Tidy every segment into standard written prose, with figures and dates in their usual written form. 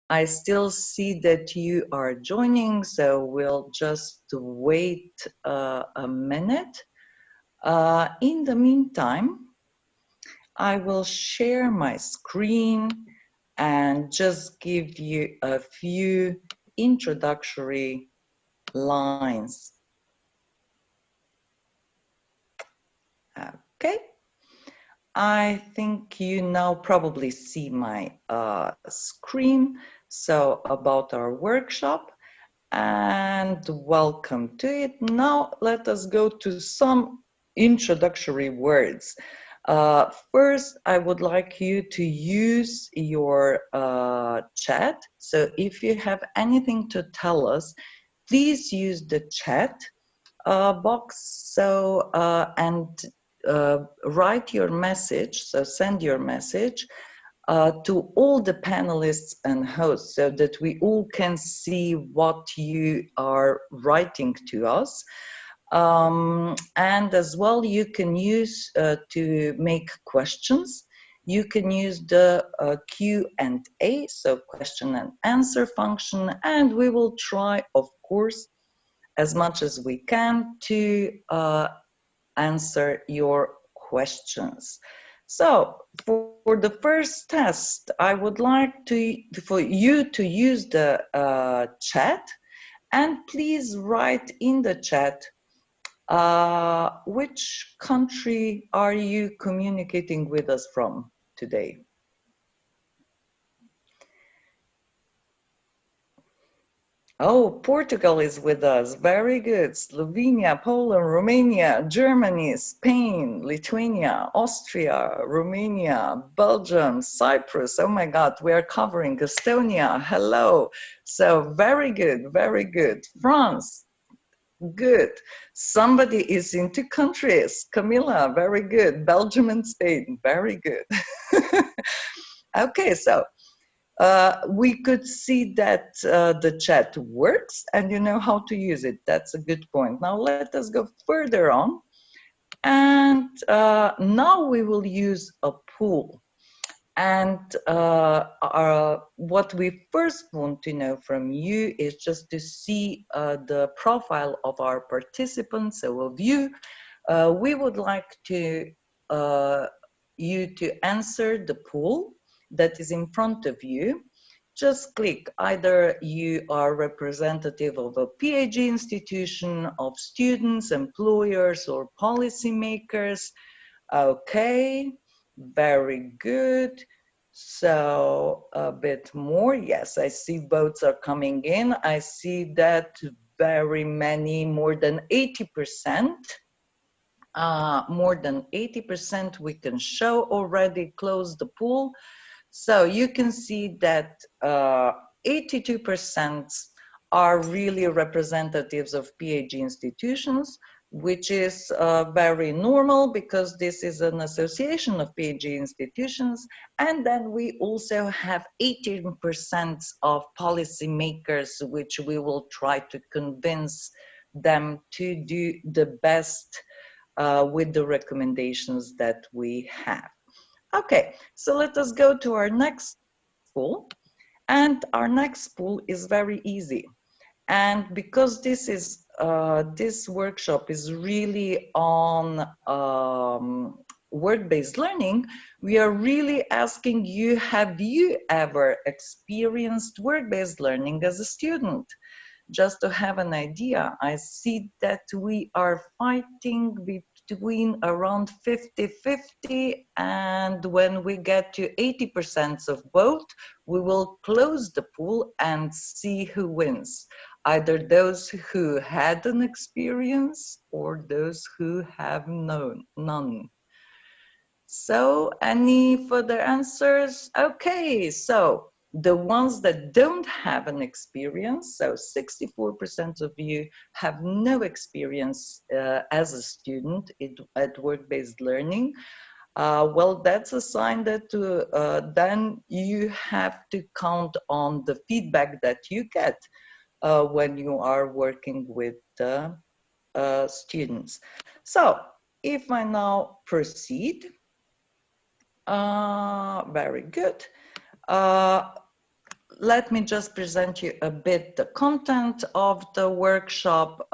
I still see that you are joining, so we'll just wait a minute. In the meantime, I will share my screen and just give you a few introductory lines. Okay. I think you now probably see my screen. So about our workshop, and welcome to it. Now let us go to some introductory words. First, I would like you to use your chat. So if you have anything to tell us, please use the chat box. So and write your message. So send your message to all the panelists and hosts so that we all can see what you are writing to us. And as well, you can use to make questions. You can use the Q&A, so question and answer function, and we will try, of course, as much as we can to answer your questions. So for the first test, I would like for you to use the chat, and please write in the chat which country are you communicating with us from today? Oh, Portugal is with us. Very good. Slovenia, Poland, Romania, Germany, Spain, Lithuania, Austria, Romania, Belgium, Cyprus. Oh my God, we are covering Estonia. Hello. So very good, very good. France, good. Somebody is into countries. Camilla, very good. Belgium and Spain, very good. Okay, so we could see that the chat works and you know how to use it. That's a good point. Now let us go further on. And now we will use a pool. And what we first want to know from you is just to see the profile of our participants, so of you. We would like to you to answer the pool that is in front of you. Just click either you are representative of a PhD institution, of students, employers, or policymakers. Okay, very good. So a bit more. Yes, I see votes are coming in. I see that very many, more than 80%. More than 80% we can show already closed the pool. So you can see that 82% are really representatives of PhD institutions, which is very normal because this is an association of PhD institutions. And then we also have 18% of policymakers, which we will try to convince them to do the best with the recommendations that we have. Okay, so let us go to our next pool. And our next pool is very easy. And because this workshop is really on work-based learning, we are really asking you, have you ever experienced work-based learning as a student? Just to have an idea, I see that we are fighting between around 50-50, and when we get to 80% of both, we will close the pool and see who wins. Either those who had an experience or those who have none. So any further answers? Okay, so the ones that don't have an experience, so 64% of you have no experience as a student at work-based learning. Well, that's a sign that then you have to count on the feedback that you get when you are working with students. So if I now proceed, very good. let me just present you a bit the content of the workshop.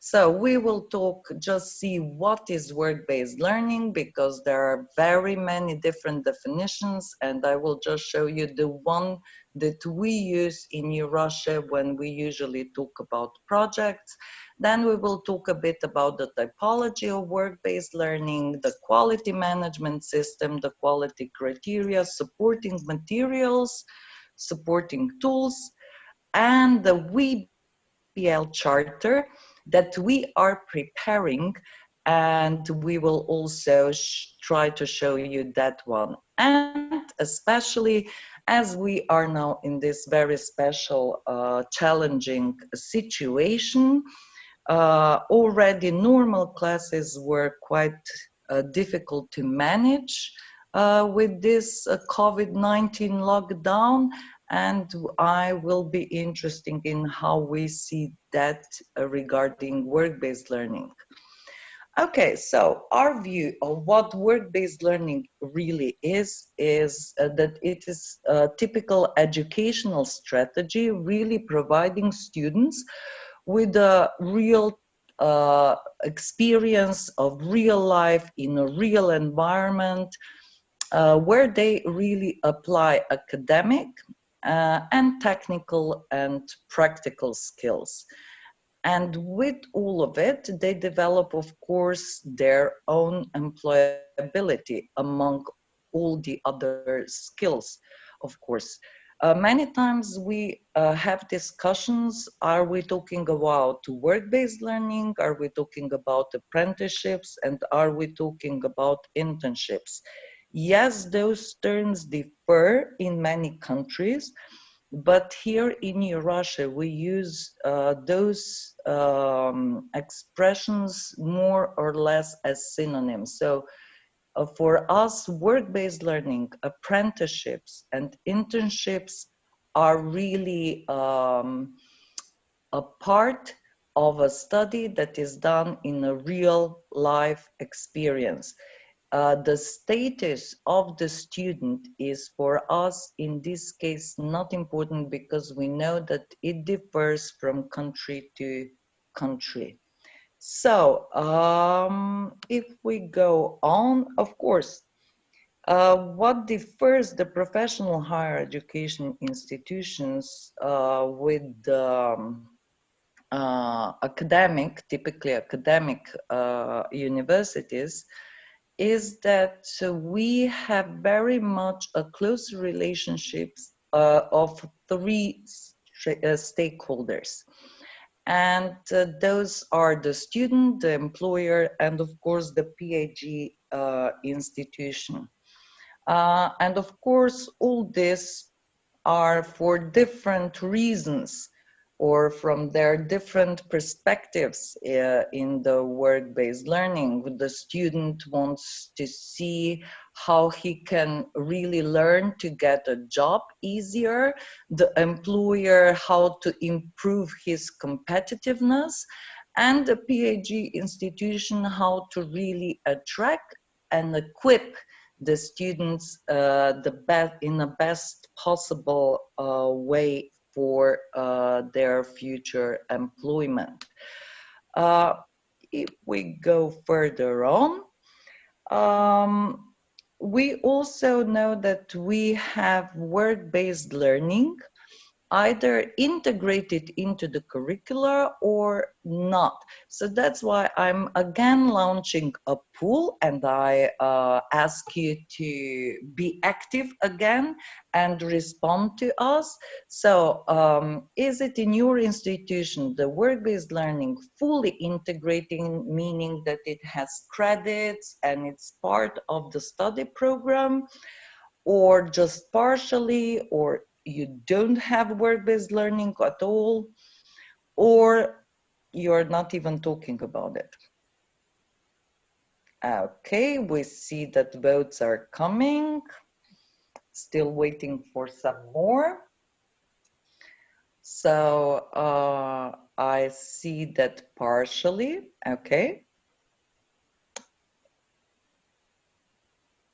So we will talk, just see what is work-based learning, because there are very many different definitions, and I will just show you the one that we use in Russia when we usually talk about projects. Then we will talk a bit about the typology of work-based learning, the quality management system, the quality criteria, supporting materials, supporting tools, and the WBL charter that we are preparing, and we will also try to show you that one. And especially as we are now in this very special, challenging situation, already normal classes were quite difficult to manage with this COVID-19 lockdown, and I will be interested in how we see that regarding work-based learning. Okay, so our view of what work-based learning really is that it is a typical educational strategy, really providing students with a real experience of real life in a real environment, where they really apply academic and technical and practical skills. And with all of it, they develop, of course, their own employability among all the other skills, of course. Many times we have discussions, are we talking about work-based learning? Are we talking about apprenticeships? And are we talking about internships? Yes, those terms differ in many countries, but here in Russia, we use those expressions more or less as synonyms. So for us, work-based learning, apprenticeships, and internships are really a part of a study that is done in a real life experience. The status of the student is for us in this case not important, because we know that it differs from country to country. So if we go on, of course, what differs the professional higher education institutions with academic, typically academic universities, is that we have very much a close relationships of three stakeholders. And those are the student, the employer, and of course the PhD institution. And of course, all this are for different reasons or from their different perspectives in the work-based learning. The student wants to see how he can really learn to get a job easier, the employer how to improve his competitiveness, and the PhD institution how to really attract and equip the students in the best possible way for their future employment. If we go further on, we also know that we have work-based learning either integrated into the curricula or not. So that's why I'm again launching a poll, and I ask you to be active again and respond to us. So is it in your institution the work-based learning fully integrating, meaning that it has credits and it's part of the study program, or just partially, or you don't have work-based learning at all, or you're not even talking about it? Okay, we see that votes are coming. Still waiting for some more. So I see that partially. Okay.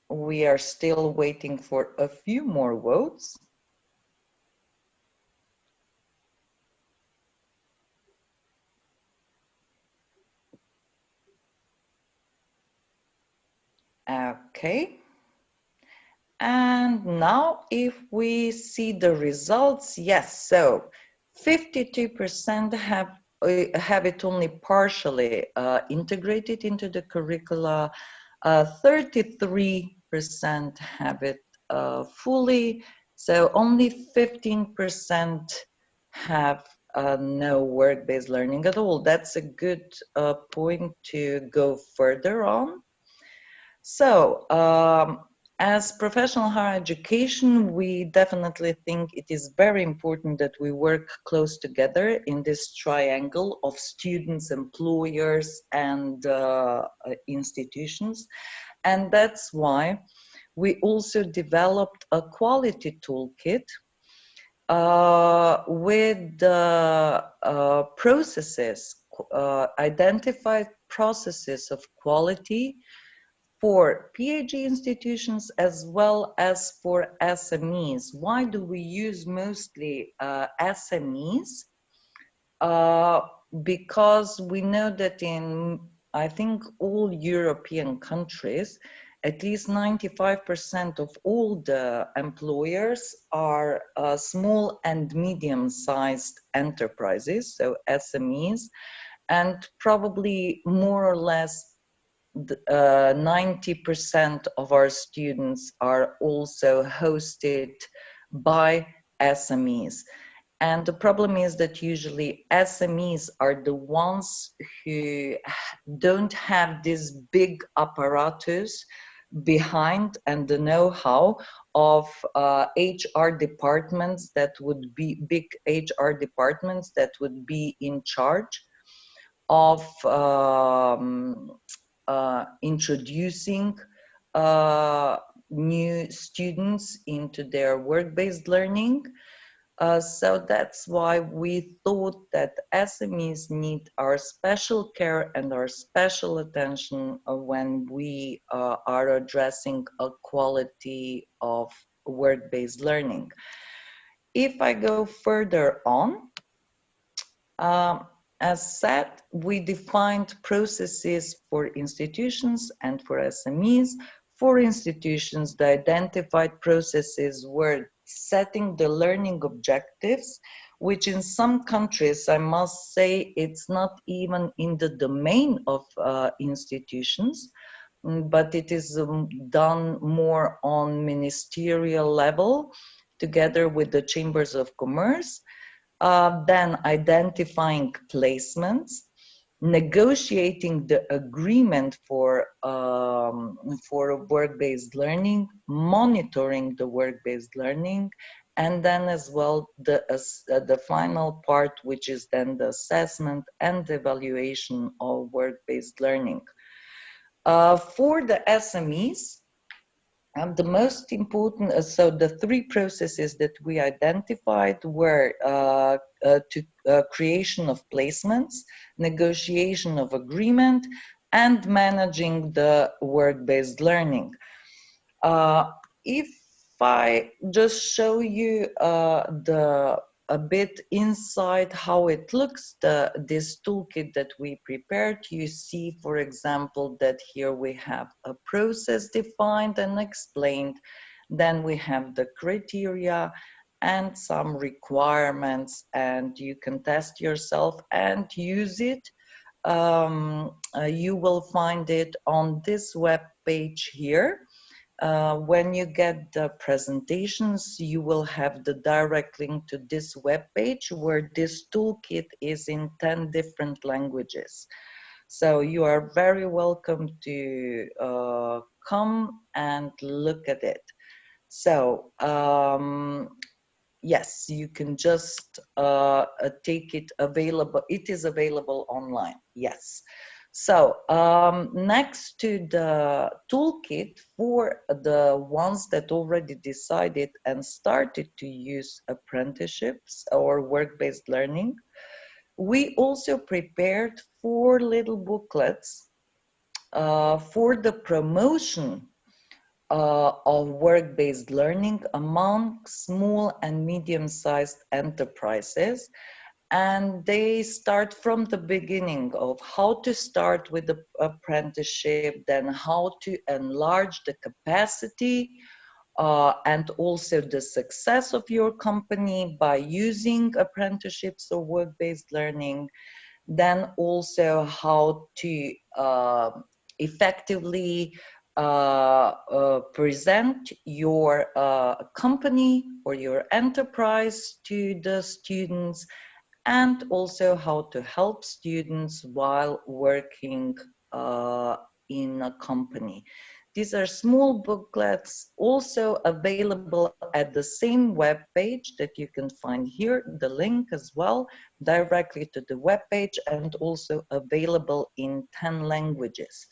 We are still waiting for a few more votes. Okay. And now if we see the results, yes, so 52% have it only partially integrated into the curricula, 33% have it fully, so only 15% have no work-based learning at all. That's a good point to go further on. So, as professional higher education, we definitely think it is very important that we work close together in this triangle of students, employers, and institutions. And that's why we also developed a quality toolkit with the processes, identified processes of quality for PhD institutions as well as for SMEs. Why do we use mostly SMEs? Uh, because we know that in, I think, all European countries, at least 95% of all the employers are small and medium-sized enterprises, so SMEs, and probably more or less 90% of our students are also hosted by SMEs. And the problem is that usually SMEs are the ones who don't have this big apparatus behind and the know-how of HR departments that would be big HR departments that would be in charge of introducing new students into their work-based learning. So that's why we thought that SMEs need our special care and our special attention when we are addressing a quality of work-based learning. If I go further on, um, as said, we defined processes for institutions and for SMEs. For institutions, the identified processes were setting the learning objectives, which in some countries, I must say, it's not even in the domain of institutions, but it is done more on ministerial level together with the chambers of commerce. Then identifying placements, negotiating the agreement for work-based learning, monitoring the work-based learning, and then as well the final part, which is then the assessment and evaluation of work-based learning. For the SMEs, and the most important, so the three processes that we identified were creation of placements, negotiation of agreement, and managing the work-based learning. If I just show you a bit inside how it looks, this toolkit that we prepared, you see, for example, that here we have a process defined and explained. Then we have the criteria and some requirements, and you can test yourself and use it. You will find it on this web page here. When you get the presentations, you will have the direct link to this web page where this toolkit is in 10 different languages. So you are very welcome to come and look at it. So yes, you can just take it available. It is available online, yes. So next to the toolkit for the ones that already decided and started to use apprenticeships or work-based learning, we also prepared 4 little booklets for the promotion of work-based learning among small and medium-sized enterprises. and they start from the beginning of how to start with the apprenticeship, then how to enlarge the capacity and also the success of your company by using apprenticeships or work-based learning, then also how to effectively present your company or your enterprise to the students, and also how to help students while working in a company. These are small booklets also available at the same web page that you can find here, the link as well, directly to the web page, and also available in 10 languages.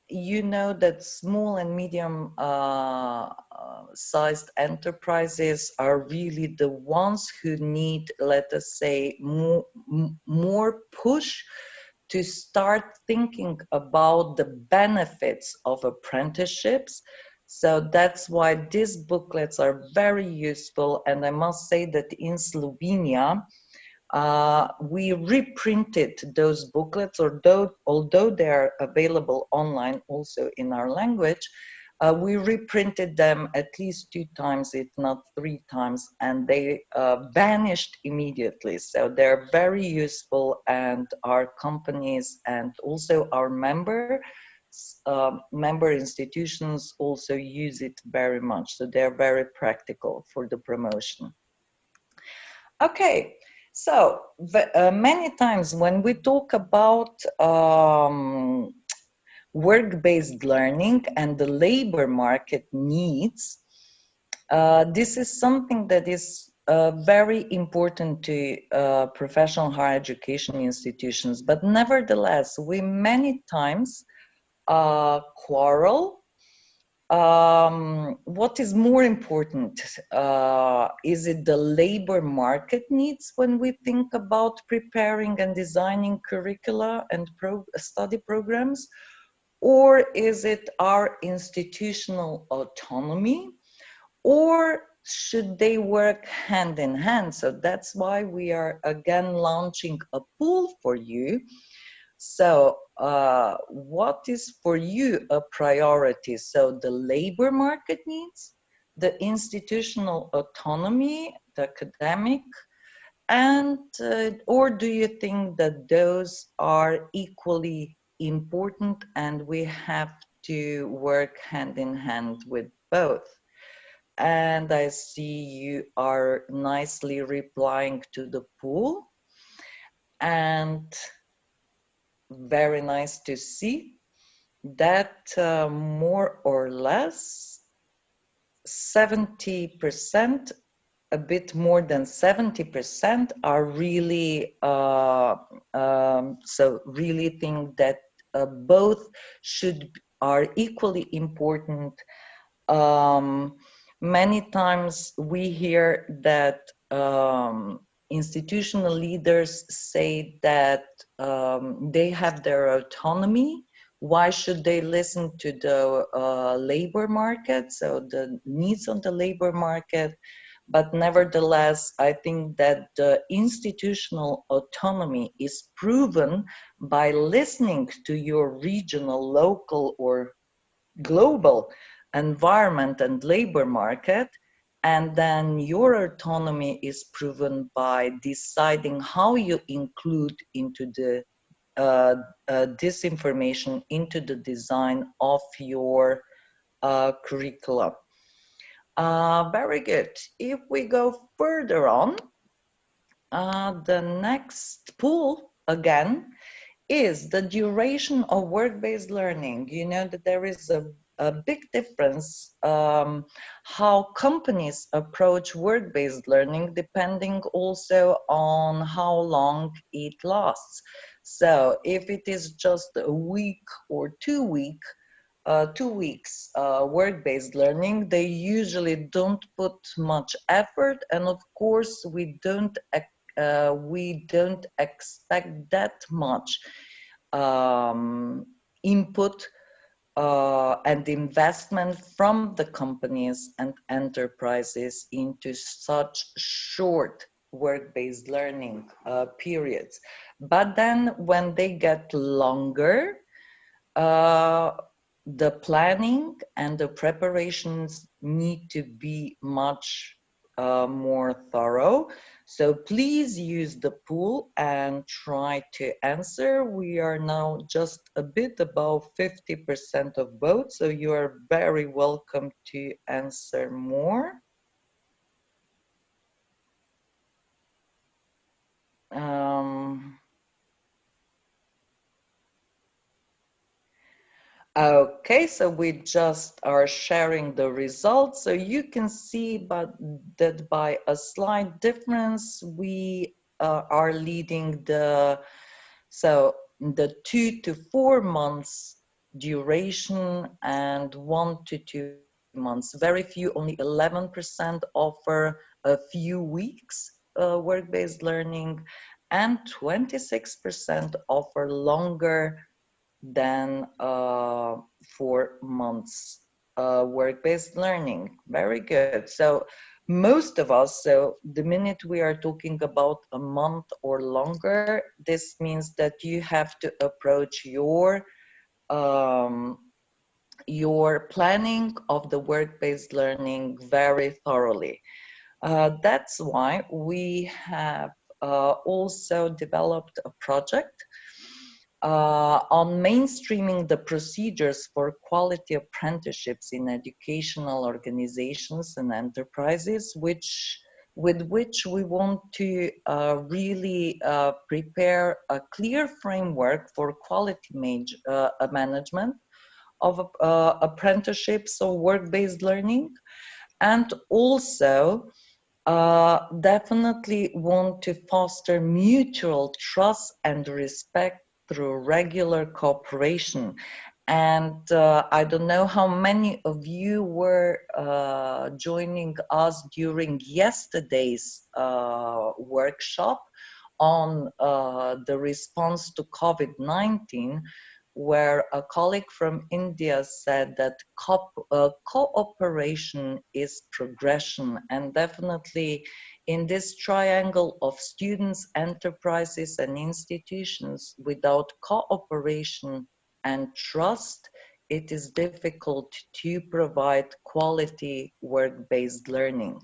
You know that small and medium sized enterprises are really the ones who need, let us say, more push to start thinking about the benefits of apprenticeships. So that's why these booklets are very useful. And I must say that in Slovenia, we reprinted those booklets, although they are available online also in our language. We reprinted them at least 2 times, if not 3 times, and they vanished immediately. So they're very useful, and our companies and also our member institutions also use it very much. So they're very practical for the promotion. Okay, so many times when we talk about work-based learning and the labor market needs, this is something that is very important to professional higher education institutions. But nevertheless, we many times quarrel. What is more important? Is it the labor market needs when we think about preparing and designing curricula and study programs? Or is it our institutional autonomy? Or should they work hand in hand? So that's why we are again launching a pool for you. So what is for you a priority? So the labor market needs, the institutional autonomy, the academic, and or do you think that those are equally important and we have to work hand in hand with both? And I see you are nicely replying to the pool, and very nice to see that more or less 70%, a bit more than 70% are really, so really think that both are equally important. Many times we hear that institutional leaders say that they have their autonomy. Why should they listen to the labor market, so the needs on the labor market? But nevertheless, I think that the institutional autonomy is proven by listening to your regional, local, or global environment and labor market, and then your autonomy is proven by deciding how you include into the this information into the design of your curriculum. Very good. If we go further on, the next pool again is the duration of work-based learning. You know that there is a big difference how companies approach work-based learning depending also on how long it lasts. So if it is just a week or 2 weeks work-based learning, they usually don't put much effort, and of course we don't expect that much input and investment from the companies and enterprises into such short work-based learning periods. But then when they get longer, uh, the planning and the preparations need to be much more thorough. So please use the pool and try to answer. We are now just a bit above 50% of votes, so you are very welcome to answer more. Um, Okay, so we just are sharing the results. So you can see that by a slight difference, we are leading the 2 to 4 months duration and 1 to 2 months. Very few, only 11% offer a few weeks work-based learning, and 26% offer longer than 4 months work-based learning. Very good. So most of us, so the minute we are talking about a month or longer, this means that you have to approach um, your planning of the work-based learning very thoroughly. That's why we have also developed a project on mainstreaming the procedures for quality apprenticeships in educational organizations and enterprises, with which we want to really prepare a clear framework for quality management of apprenticeships or work-based learning, and also definitely want to foster mutual trust and respect through regular cooperation. And I don't know how many of you were joining us during yesterday's workshop on the response to COVID-19, where a colleague from India said that cooperation is progression. And definitely in this triangle of students, enterprises, and institutions, without cooperation and trust, it is difficult to provide quality work-based learning.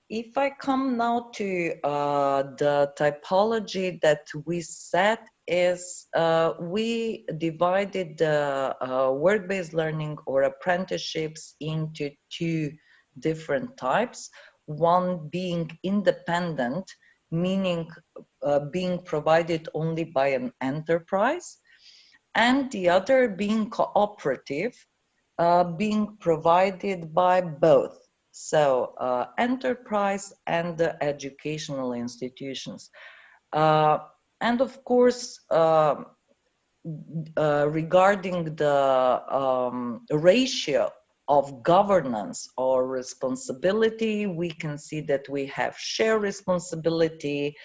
If I come now to the typology that we set is we divided the work-based learning or apprenticeships into two different types. One being independent, meaning being provided only by an enterprise, and the other being cooperative, being provided by both, so enterprise and the educational institutions. Uh, and of course, regarding the ratio of governance or responsibility, we can see that we have shared responsibility,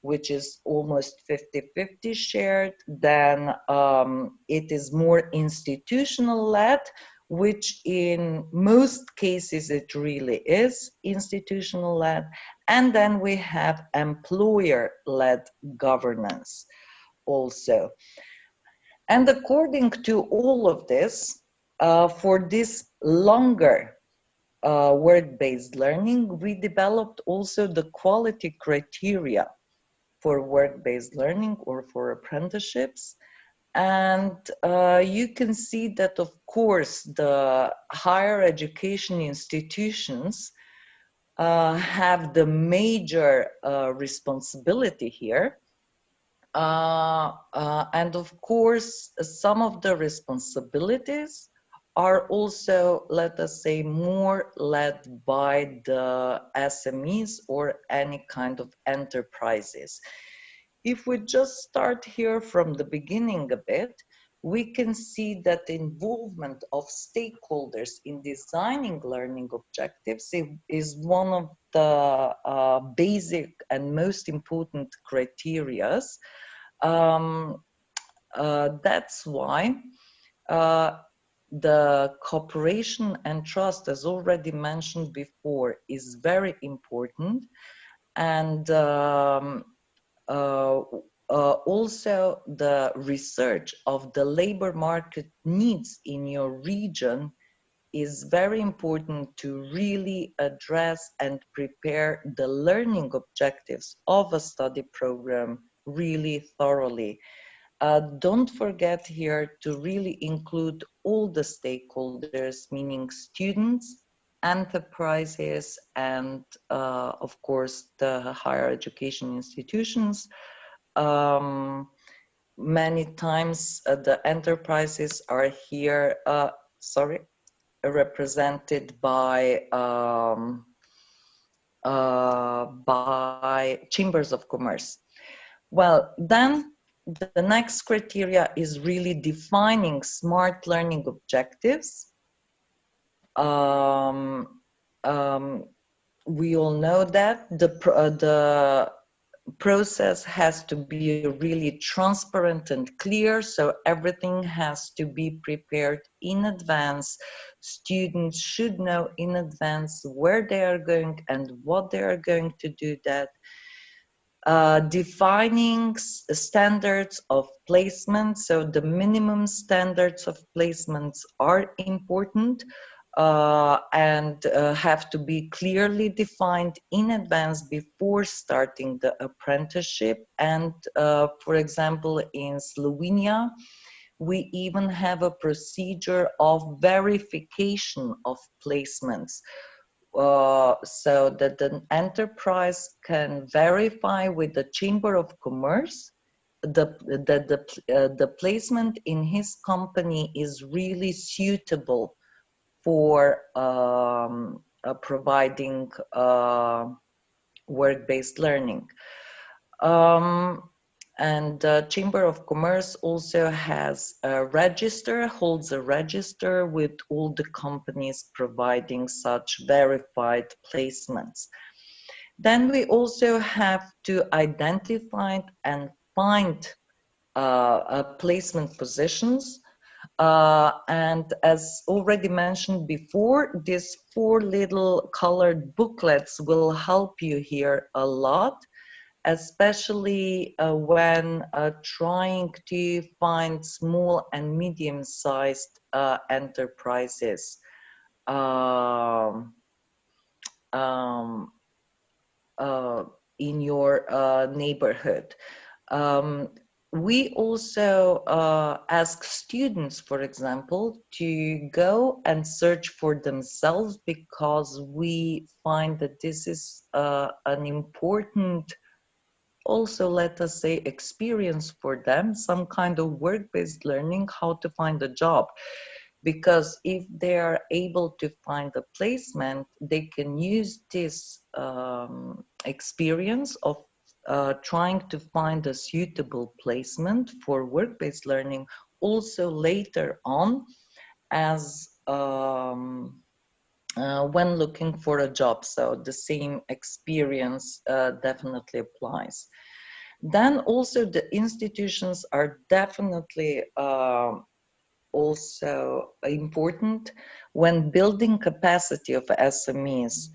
which is almost 50-50 shared. Then it is more institutional led, which in most cases it really is institutional led. And then we have employer led governance also. And according to all of this, for this longer work-based learning, we developed also the quality criteria for work-based learning or for apprenticeships. And you can see that, of course, the higher education institutions have the major responsibility here. And of course, some of the responsibilities are also, let us say, more led by the SMEs or any kind of enterprises. If we just start here from the beginning a bit, we can see that the involvement of stakeholders in designing learning objectives is one of the basic and most important criteria. Um, that's why the cooperation and trust, as already mentioned before, is very important. And also the research of the labor market needs in your region is very important to really address and prepare the learning objectives of a study program really thoroughly. Don't forget here to really include all the stakeholders, meaning students, enterprises, and of course the higher education institutions. Um, Many times the enterprises are here, represented by chambers of commerce. Well, then the next criteria is really defining smart learning objectives. Um, um, we all know that the process has to be really transparent and clear, so everything has to be prepared in advance. Students should know in advance where they are going and what they are going to do that. Defining standards of placement, so the minimum standards of placements are important and have to be clearly defined in advance before starting the apprenticeship. And for example, in Slovenia, we even have a procedure of verification of placements, so that an enterprise can verify with the Chamber of Commerce the placement in his company is really suitable for providing work-based learning. And the Chamber of Commerce also has a register, holds a register with all the companies providing such verified placements. Then we also have to identify and find placement positions. And as already mentioned before, these 4 little colored booklets will help you here a lot, especially when trying to find small and medium-sized enterprises um, um, uh, in your neighborhood. Um, we also ask students, for example, to go and search for themselves, because we find that this is an important, also, let us say, experience for them, some kind of work-based learning, how to find a job. Because if they are able to find a placement, they can use this experience of trying to find a suitable placement for work-based learning also later on, as when looking for a job. So the same experience definitely applies. Then also the institutions are definitely also important when building capacity of SMEs.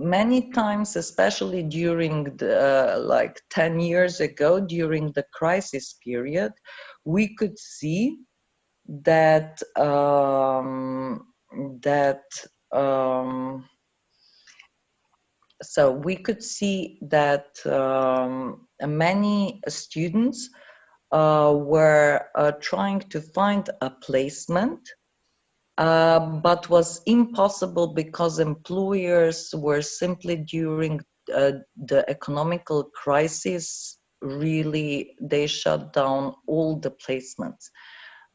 Many times, especially during the like 10 years ago, during the crisis period, we could see that so we could see that many students were trying to find a placement, but was impossible because employers were simply during the economical crisis, really, they shut down all the placements.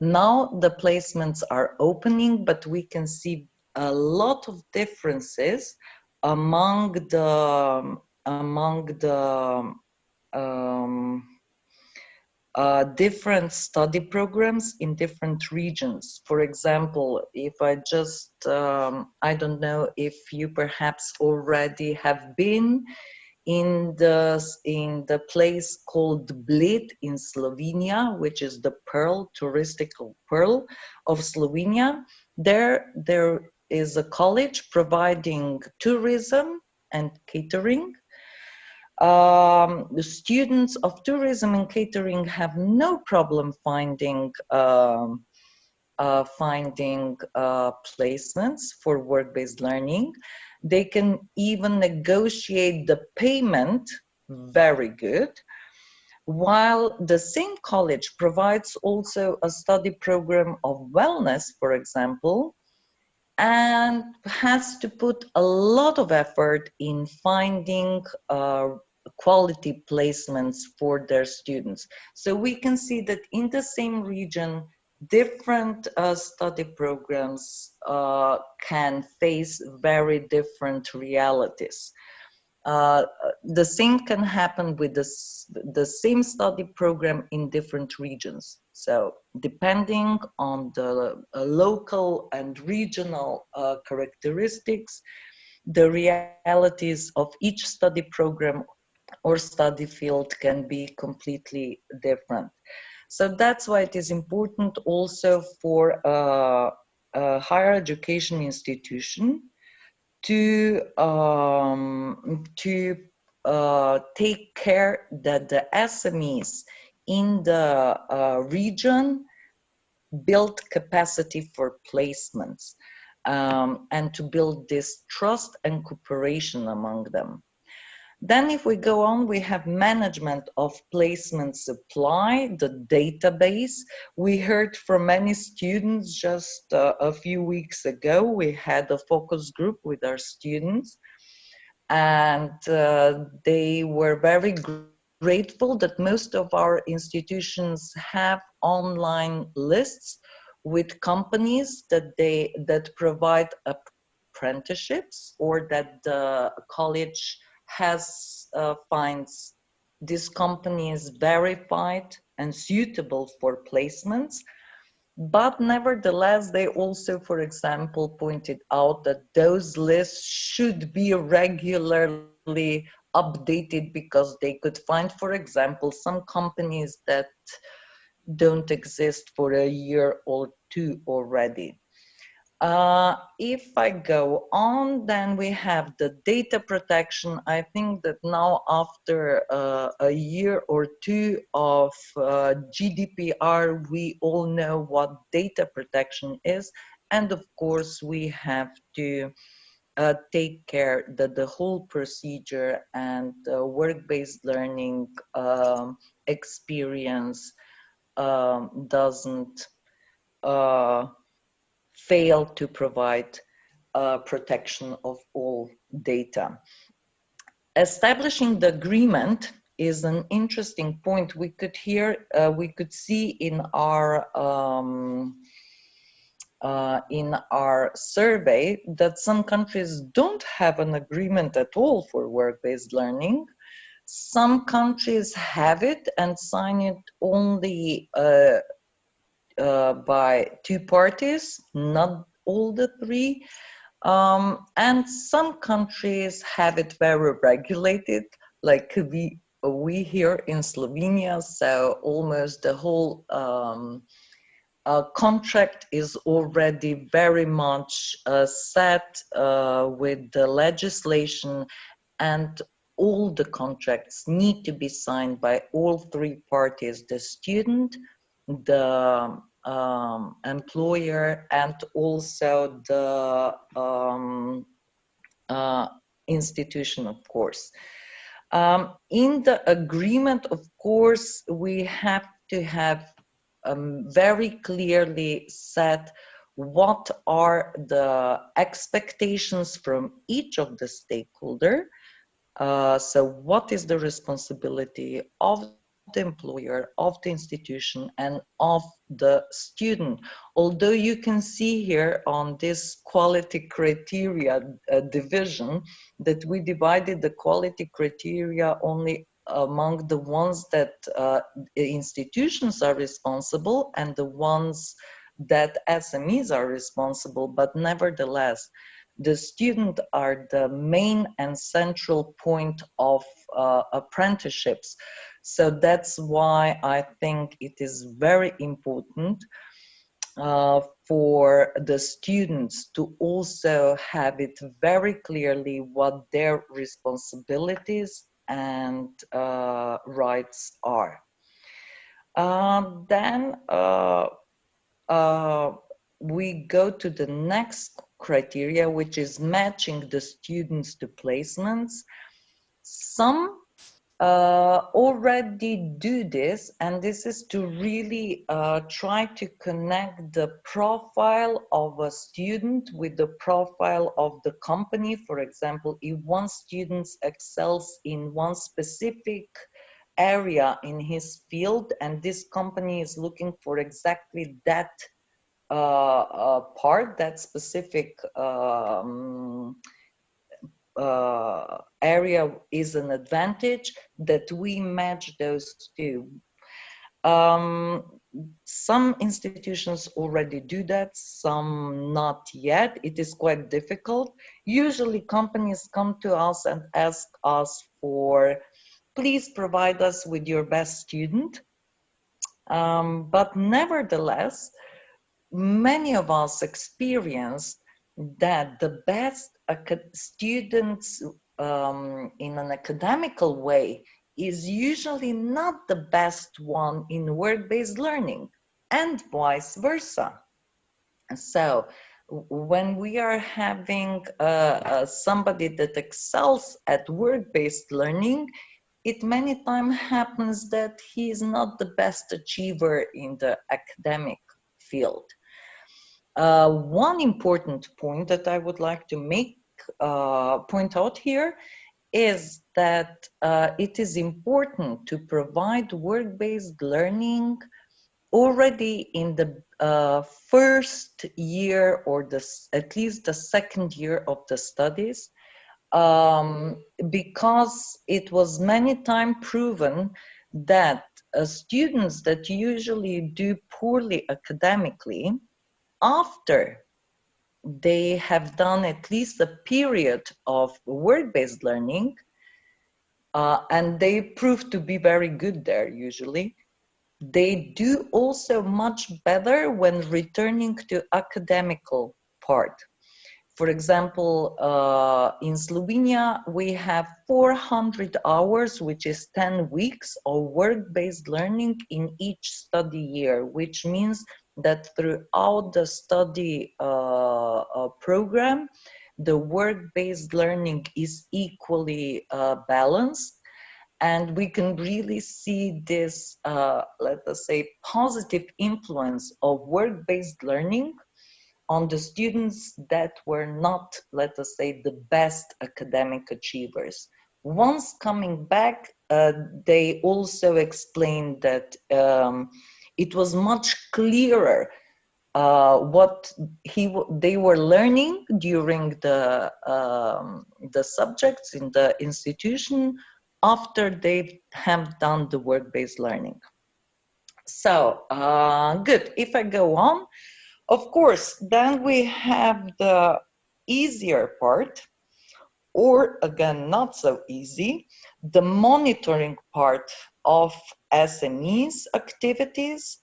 Now the placements are opening, but we can see a lot of differences among the um, different study programs in different regions. For example, if I just, I don't know if you perhaps already have been in the place called Bled in Slovenia, which is the pearl, touristical pearl of Slovenia. There is a college providing tourism and catering. The students of tourism and catering have no problem finding placements for work-based learning. They can even negotiate the payment very good, while the same college provides also a study program of wellness, for example, and has to put a lot of effort in finding quality placements for their students. So we can see that in the same region, different study programs can face very different realities. The same can happen with the same study program in different regions. So depending on the local and regional characteristics, the realities of each study program or study field can be completely different. So that's why it is important also for a higher education institution to take care that the SMEs in the region build capacity for placements, and to build this trust and cooperation among them. Then if we go on, we have management of placement supply, the database. We heard from many students just a few weeks ago. We had a focus group with our students, and they were very grateful that most of our institutions have online lists with companies that provide apprenticeships, or that the college has finds these companies verified and suitable for placements. But nevertheless, they also, for example, pointed out that those lists should be regularly updated, because they could find, for example, some companies that don't exist for a year or two already. If I go on, then we have the data protection. I think that now, after a year or two of GDPR, we all know what data protection is. And of course, we have to take care that the whole procedure and work-based learning experience doesn't uh, fail to provide protection of all data. Establishing the agreement is an interesting point. We could see in our survey that some countries don't have an agreement at all for work-based learning. Some countries have it and sign it only by two parties, not all the three. And some countries have it very regulated, like we here in Slovenia. So almost the whole contract is already very much set with the legislation, and all the contracts need to be signed by all three parties: the student, the employer, and also the institution, of course. In the agreement, of course, we have to have very clearly set what are the expectations from each of the stakeholder. So what is the responsibility of the employer, of the institution, and of the student? Although you can see here on this quality criteria division that we divided the quality criteria only among the ones that institutions are responsible and the ones that SMEs are responsible, but nevertheless, the students are the main and central point of apprenticeships. So that's why I think it is very important for the students to also have it very clearly what their responsibilities and rights are. Then uh, we go to the next criteria, which is matching the students to placements. Some already do this, and this is to really try to connect the profile of a student with the profile of the company. For example, if one student excels in one specific area in his field and this company is looking for exactly that part, that specific area is an advantage, that we match those two. Um, some institutions already do that, some not yet. It is quite difficult. Usually companies come to us and ask us for, please provide us with your best student. But nevertheless, many of us experience that the best students in an academical way is usually not the best one in work-based learning, and vice versa. So when we are having somebody that excels at work-based learning, it many times happens that he is not the best achiever in the academic field. One important point that I would like to point out here is that it is important to provide work-based learning already in the first year or at least the second year of the studies, because it was many times proven that students that usually do poorly academically, after they have done at least a period of work-based learning, and they prove to be very good there usually, they do also much better when returning to academical part. For example, in Slovenia, we have 400 hours, which is 10 weeks of work-based learning in each study year, which means that throughout the study program, the work-based learning is equally balanced. And we can really see this, let us say, positive influence of work-based learning on the students that were not, let us say, the best academic achievers. Once coming back, they also explained that it was much clearer what they were learning during the subjects in the institution after they have done the work-based learning. So good. If I go on, of course, then we have the easier part, or again, not so easy, the monitoring part of SMEs activities,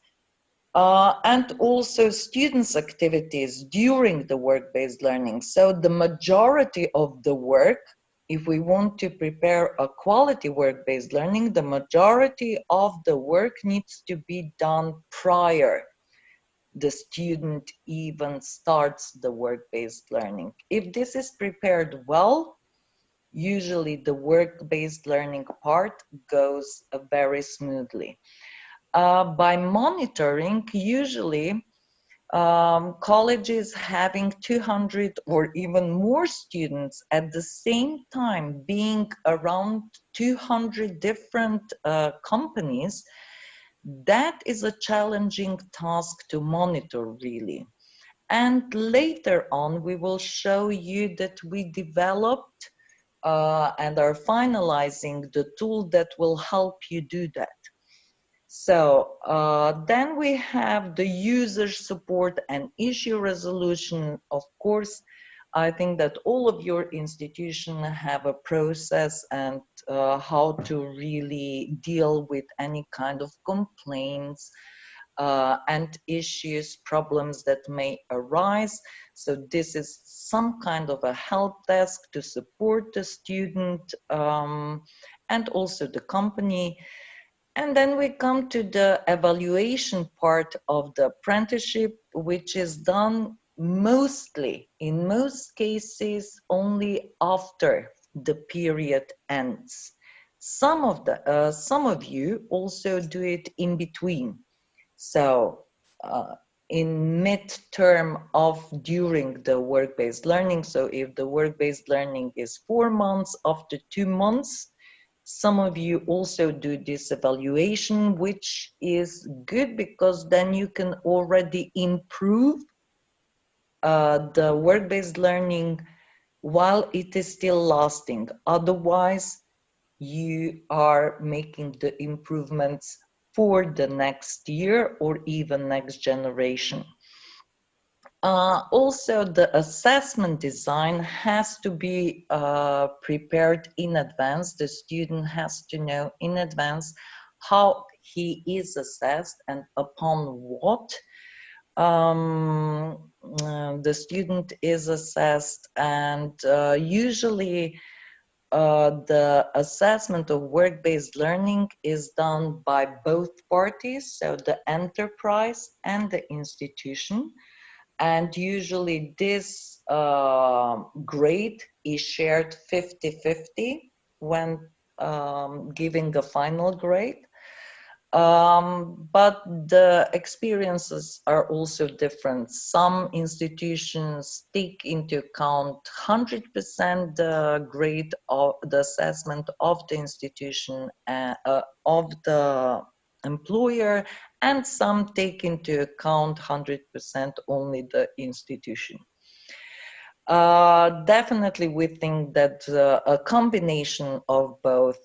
and also students' activities during the work-based learning. So the majority of the work, if we want to prepare a quality work-based learning, the majority of the work needs to be done prior the student even starts the work-based learning. If this is prepared well, usually the work-based learning part goes very smoothly. By monitoring, usually colleges having 200 or even more students at the same time, being around 200 different companies, that is a challenging task to monitor, really. And later on, we will show you that we developed and are finalizing the tool that will help you do that. So then we have the user support and issue resolution. Of course, I think that all of your institutions have a process and how to really deal with any kind of complaints, and issues, problems that may arise. So this is some kind of a help desk to support the student and also the company. And then we come to the evaluation part of the apprenticeship, which is done mostly, in most cases, only after the period ends. Some of you also do it in between. So in mid-term of during the work-based learning. So if the work-based learning is 4 months, after 2 months, some of you also do this evaluation, which is good because then you can already improve the work-based learning while it is still lasting. Otherwise, you are making the improvements for the next year or even next generation. Also, the assessment design has to be prepared in advance. The student has to know in advance how he is assessed and upon what the student is assessed. And usually the assessment of work-based learning is done by both parties, so the enterprise and the institution. And usually this grade is shared 50-50 when giving a final grade. But the experiences are also different. Some institutions take into account 100% the grade of the assessment of the institution, of the employer, and some take into account 100% only the institution. Definitely, we think that a combination of both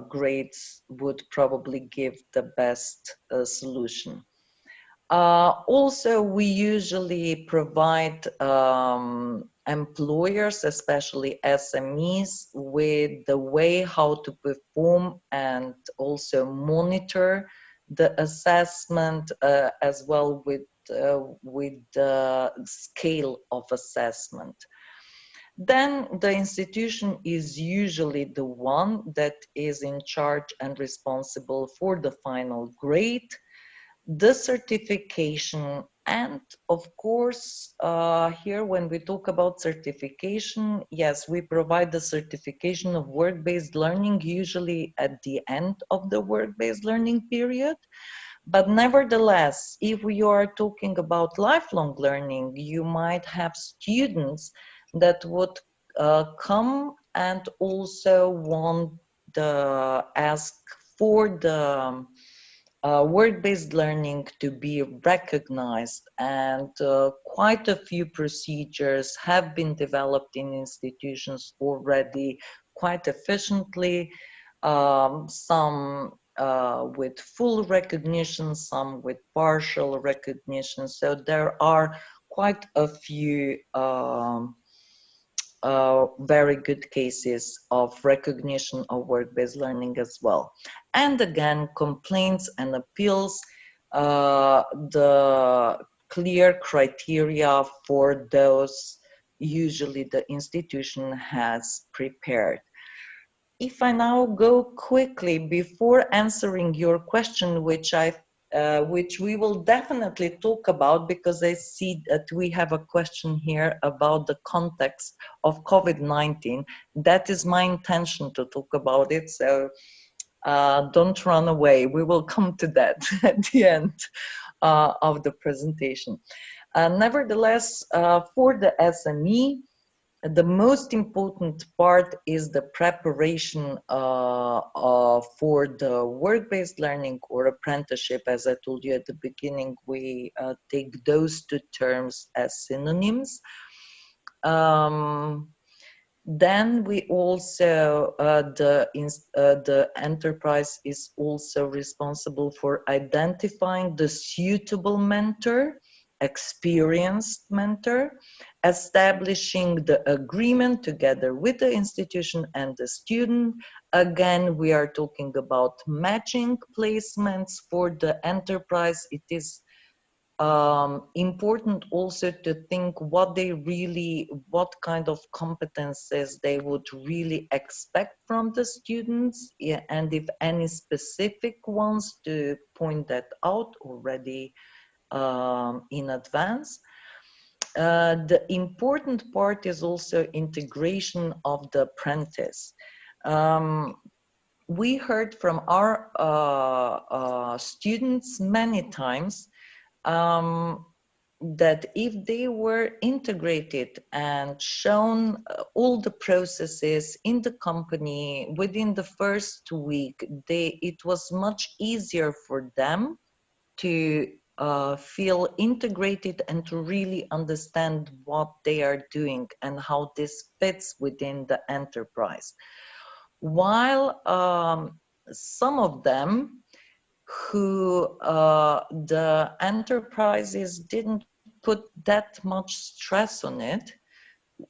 grades would probably give the best solution. Also, we usually provide employers, especially SMEs, with the way how to perform and also monitor the assessment, as well with the scale of assessment. Then the institution is usually the one that is in charge and responsible for the final grade, the certification, and of course, here when we talk about certification, yes, we provide the certification of work-based learning usually at the end of the work-based learning period. But nevertheless, if we are talking about lifelong learning, you might have students that would come and also want the ask for the work-based learning to be recognized, and quite a few procedures have been developed in institutions already quite efficiently, some with full recognition, some with partial recognition. So there are quite a few very good cases of recognition of work-based learning as well. And again, complaints and appeals, the clear criteria for those usually the institution has prepared. If I now go quickly before answering your question, which we will definitely talk about, because I see that we have a question here about the context of COVID-19. That is my intention to talk about it, so don't run away. We will come to that at the end of the presentation. Nevertheless, for the SME, the most important part is the preparation for the work-based learning or apprenticeship. As I told you at the beginning, we take those two terms as synonyms. Then we also, the enterprise is also responsible for identifying the suitable mentor experienced mentor, establishing the agreement together with the institution and the student. Again, we are talking about matching placements for the enterprise. It is important also to think what kind of competences they would really expect from the students, yeah, and if any specific ones, to point that out already in advance. The important part is also integration of the apprentice. We heard from our students many times that if they were integrated and shown all the processes in the company within the first week, it was much easier for them to feel integrated and to really understand what they are doing and how this fits within the enterprise. While some of them who the enterprises didn't put that much stress on it,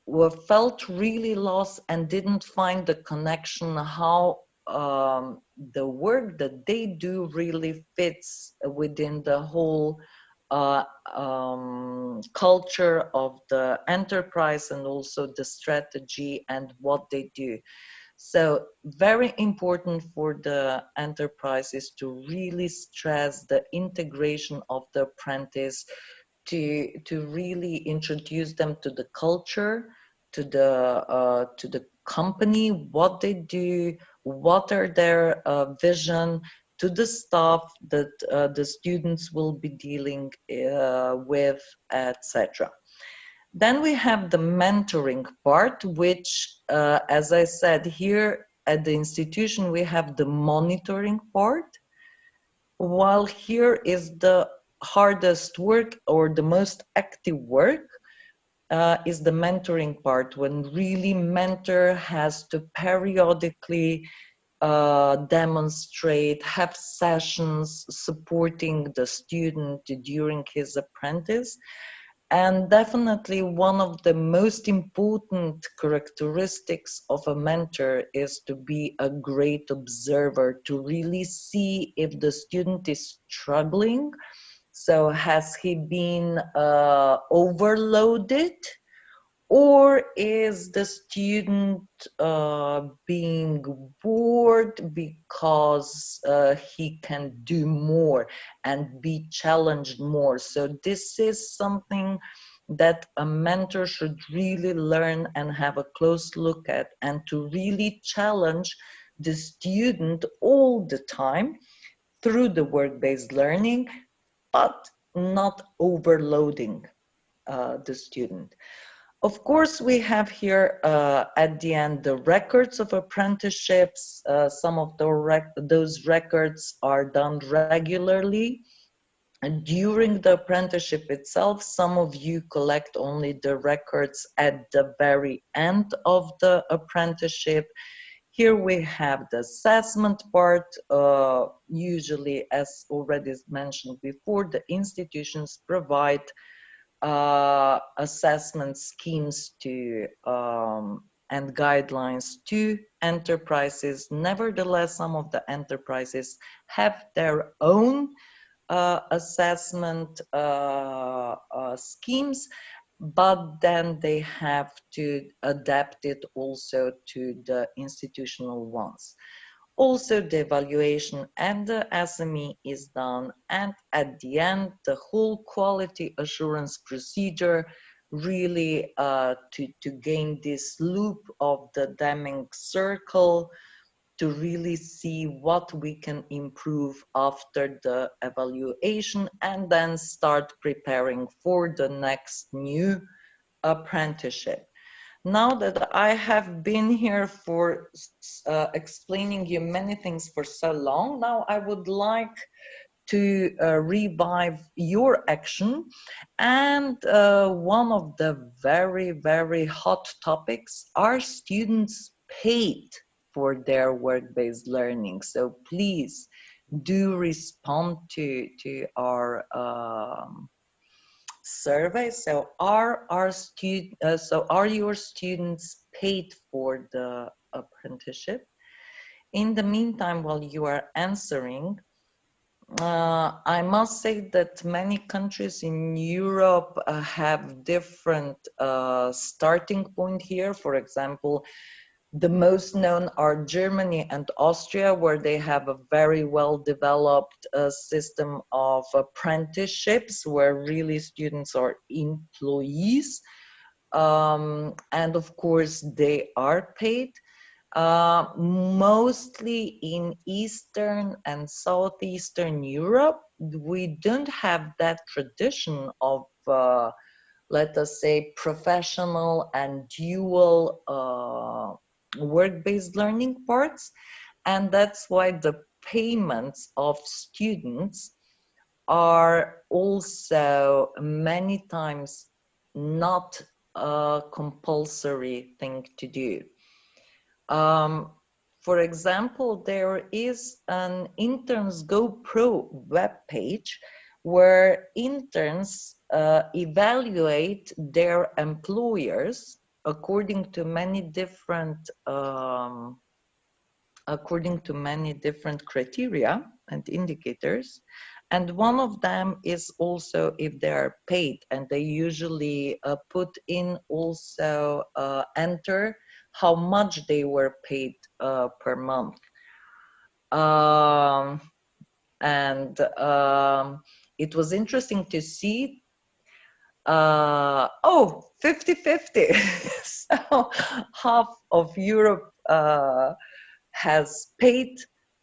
were felt really lost and didn't find the connection how the work that they do really fits within the whole uh, culture of the enterprise and also the strategy and what they do. So very important for the enterprises to really stress the integration of the apprentice, to really introduce them to the culture, to the company, what they do, what are their vision, to the staff that the students will be dealing with, etc. Then we have the mentoring part, which, as I said, here at the institution, we have the monitoring part, while here is the hardest work or the most active work is the mentoring part, when really mentor has to periodically demonstrate, have sessions supporting the student during his apprentice. And definitely one of the most important characteristics of a mentor is to be a great observer, to really see if the student is struggling. So has he been overloaded? Or is the student being bored because he can do more and be challenged more? So this is something that a mentor should really learn and have a close look at, and to really challenge the student all the time through the work-based learning, but not overloading the student. Of course, we have here at the end the records of apprenticeships. Some of those records are done regularly. And during the apprenticeship itself, some of you collect only the records at the very end of the apprenticeship. Here we have the assessment part. Usually, as already mentioned before, the institutions provide assessment schemes to and guidelines to enterprises. Nevertheless, some of the enterprises have their own assessment schemes, but then they have to adapt it also to the institutional ones. Also, the evaluation and the SME is done, and at the end, the whole quality assurance procedure really to gain this loop of the Deming circle, to really see what we can improve after the evaluation, and then start preparing for the next new apprenticeship. Now that I have been here for explaining you many things for so long, now I would like to revive your action. And one of the very, very hot topics, are students paid for their work-based learning? So please do respond to our survey. So are your students paid for the apprenticeship? In the meantime, while you are answering, I must say that many countries in Europe have different starting point here. For example, the most known are Germany and Austria, where they have a very well developed system of apprenticeships, where really students are employees. And of course, they are paid. Mostly in Eastern and Southeastern Europe, we don't have that tradition of, let us say, professional and dual work-based learning parts. And that's why the payments of students are also many times not a compulsory thing to do. Um, for example, there is an Interns Go Pro webpage where interns evaluate their employers according to many different criteria and indicators. And one of them is also if they are paid, and they usually put in also enter how much they were paid per month. And it was interesting to see, 50-50. So half of Europe has paid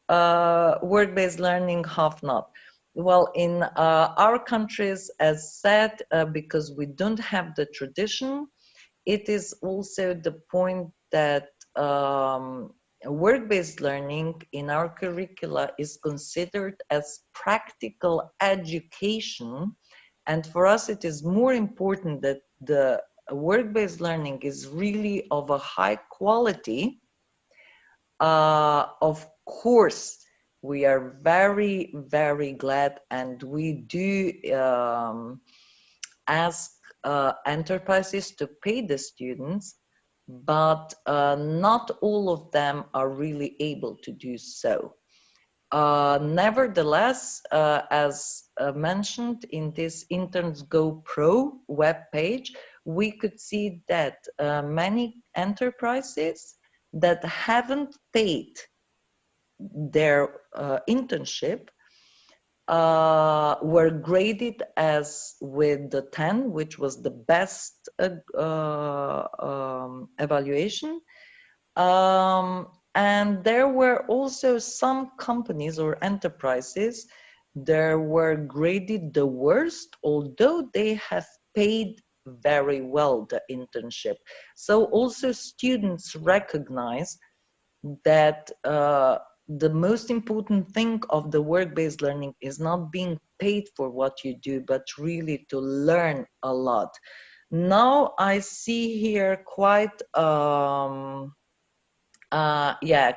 work-based learning, half not. Well, in our countries, as said, because we don't have the tradition, it is also the point that work-based learning in our curricula is considered as practical education. And for us, it is more important that the work-based learning is really of a high quality. Of course, we are very, very glad, and we do ask enterprises to pay the students, but not all of them are really able to do so. Nevertheless, as mentioned in this Interns Go Pro webpage, we could see that many enterprises that haven't paid their internship were graded as with the 10, which was the best evaluation. And there were also some companies or enterprises that were graded the worst, although they have paid very well the internship. So also students recognize that the most important thing of the work-based learning is not being paid for what you do, but really to learn a lot. Now I see here quite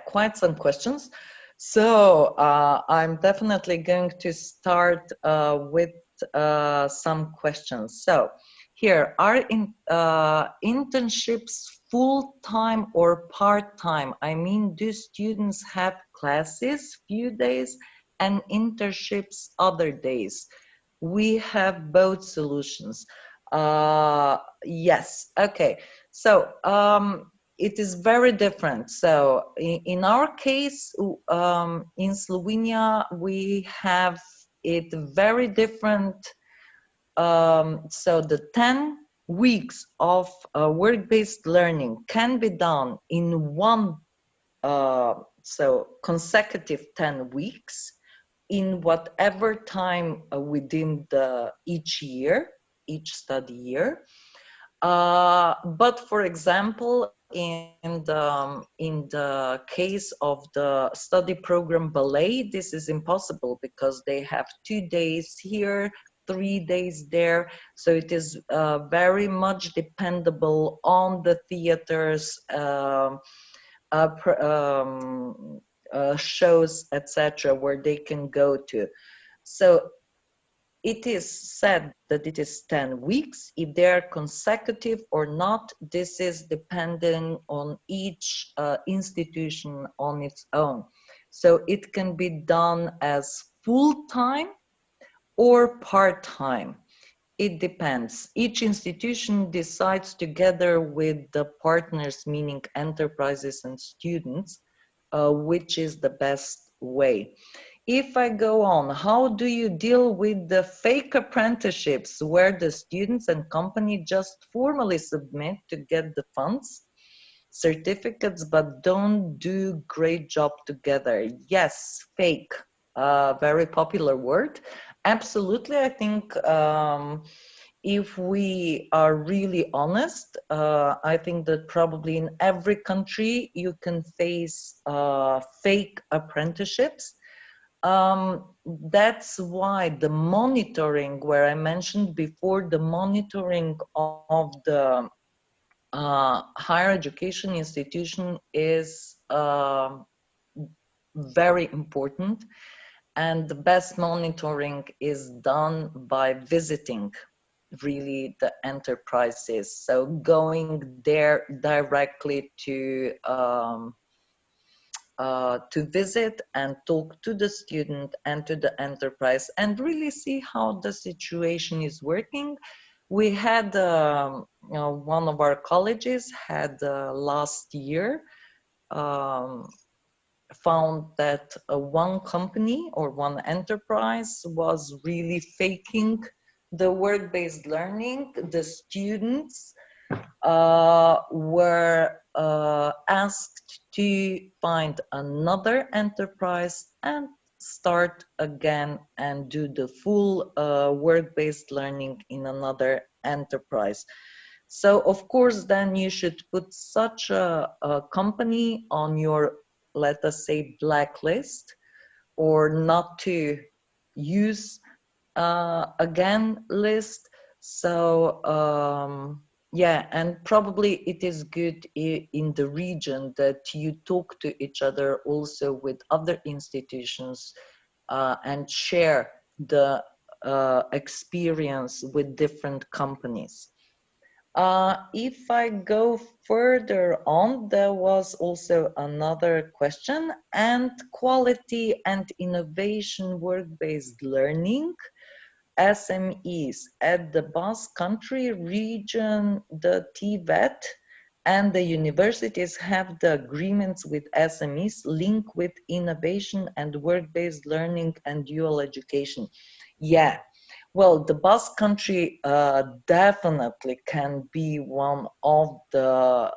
quite some questions. So I'm definitely going to start with some questions. So here, are internships full-time or part-time? I mean, do students have classes few days and internships other days? We have both solutions. Yes, okay. So it is very different. So in our case, in Slovenia, we have it very different. So the 10 weeks of work-based learning can be done in one, so consecutive 10 weeks in whatever time within each year, each study year. But for example, in the case of the study program ballet, this is impossible because they have 2 days here, 3 days there. So it is very much dependable on the theaters, shows, etc., where they can go to. So it is said that it is 10 weeks. If they are consecutive or not, this is dependent on each institution on its own. So it can be done as full-time or part-time. It depends. Each institution decides together with the partners, meaning enterprises and students, which is the best way. If I go on, how do you deal with the fake apprenticeships where the students and company just formally submit to get the funds, certificates, but don't do great job together? Yes, fake, very popular word. Absolutely, I think if we are really honest, I think that probably in every country you can face fake apprenticeships. That's why the monitoring, where I mentioned before, the monitoring of the higher education institution is very important, and the best monitoring is done by visiting really the enterprises. So going there directly to visit and talk to the student and to the enterprise and really see how the situation is working. We had one of our colleges had last year um, found that one company or one enterprise was really faking the work-based learning. The students were asked to find another enterprise and start again and do the full work-based learning in another enterprise. So of course, then you should put such a company on your, let us say, blacklist, or not to use again list. So yeah, and probably it is good in the region that you talk to each other also with other institutions and share the experience with different companies. If I go further on, there was also another question, and quality and innovation work-based learning, SMEs at the Basque Country region, the TVET and the universities have the agreements with SMEs link with innovation and work-based learning and dual education. Yeah, well, the Basque Country definitely can be one of the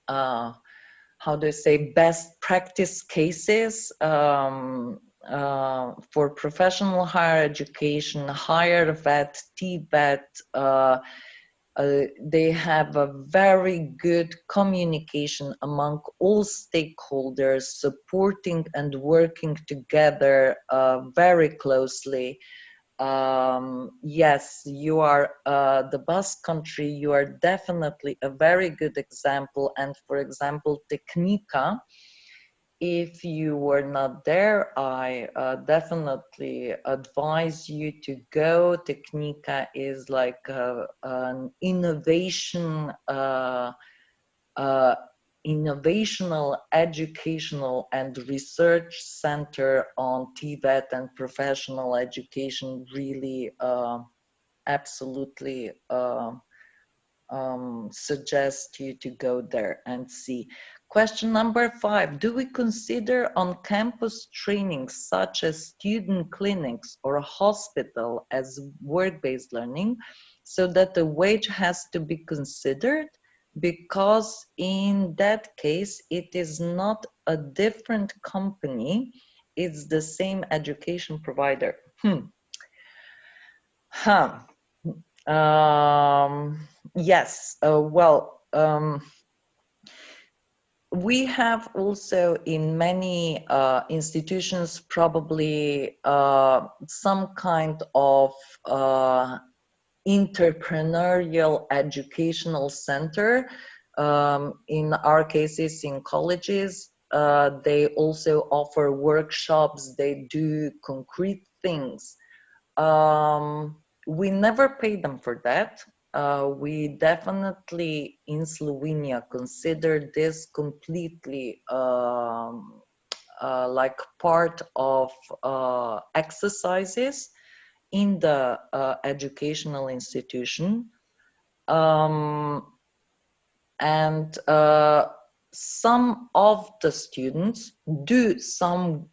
how do I say, best practice cases for professional higher education, higher vet, TVET. They have a very good communication among all stakeholders, supporting and working together very closely. Yes, you are the Basque Country, you are definitely a very good example. And for example, Technica, if you were not there, I definitely advise you to go. Technica is like an innovation, innovational, educational and research center on TVET and professional education. Really, absolutely suggest you to go there and see. Question number 5, do we consider on-campus training such as student clinics or a hospital as work-based learning, so that the wage has to be considered? Because in that case, it is not a different company, it's the same education provider. Yes, well, we have also in many institutions probably some kind of entrepreneurial educational center. In our cases, in colleges, they also offer workshops, they do concrete things We never pay them for that. We definitely in Slovenia consider this completely like part of exercises in the educational institution. And some of the students do some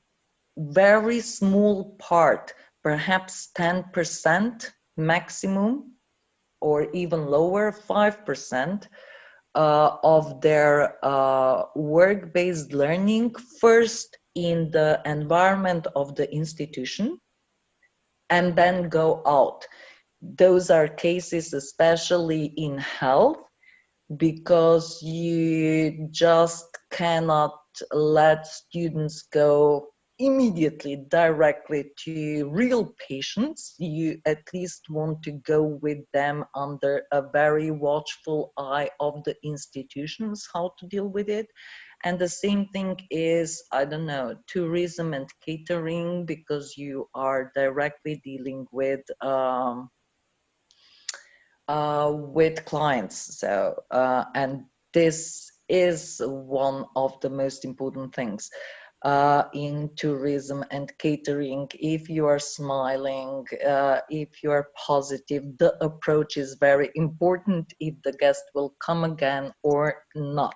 very small part, perhaps 10% maximum, or even lower, 5% of their work-based learning first in the environment of the institution and then go out. Those are cases especially in health, because you just cannot let students go immediately directly to real patients. You at least want to go with them under a very watchful eye of the institutions, how to deal with it. And the same thing is, I don't know, tourism and catering, because you are directly dealing with clients. So, and this is one of the most important things in tourism and catering. If you are smiling, if you are positive, the approach is very important if the guest will come again or not.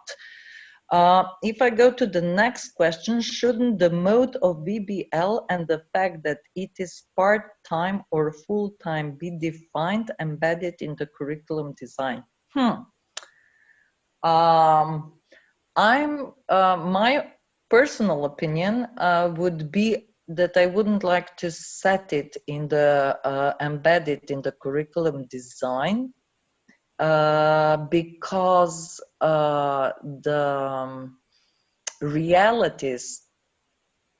If I go to the next question, shouldn't the mode of VBL and the fact that it is part-time or full-time be defined, embedded in the curriculum design? My personal opinion would be that I wouldn't like to set it in the embedded in the curriculum design, because the realities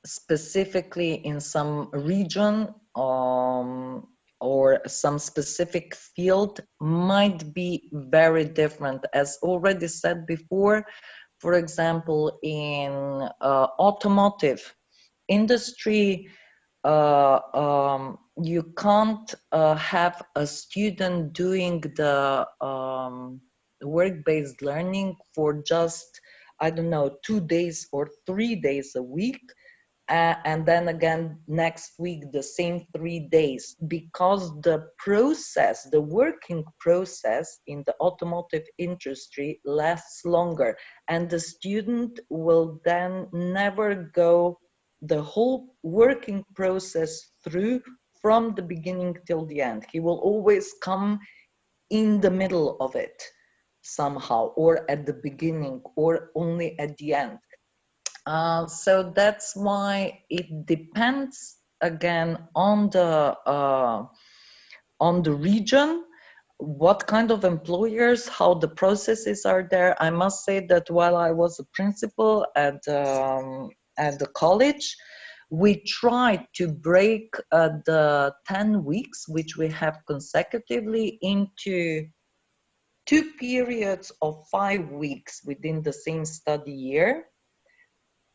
specifically in some region or some specific field might be very different. As already said before, for example, in automotive industry, you can't have a student doing the work-based learning for just, I don't know, 2 days or 3 days a week, and then again next week the same 3 days, because the process, the working process in the automotive industry lasts longer, and the student will then never go the whole working process through from the beginning till the end. He will always come in the middle of it somehow, or at the beginning, or only at the end. So that's why it depends again on the region, what kind of employers, how the processes are there. I must say that while I was a principal at the college, we tried to break the 10 weeks, which we have consecutively, into 2 periods of 5 weeks within the same study year.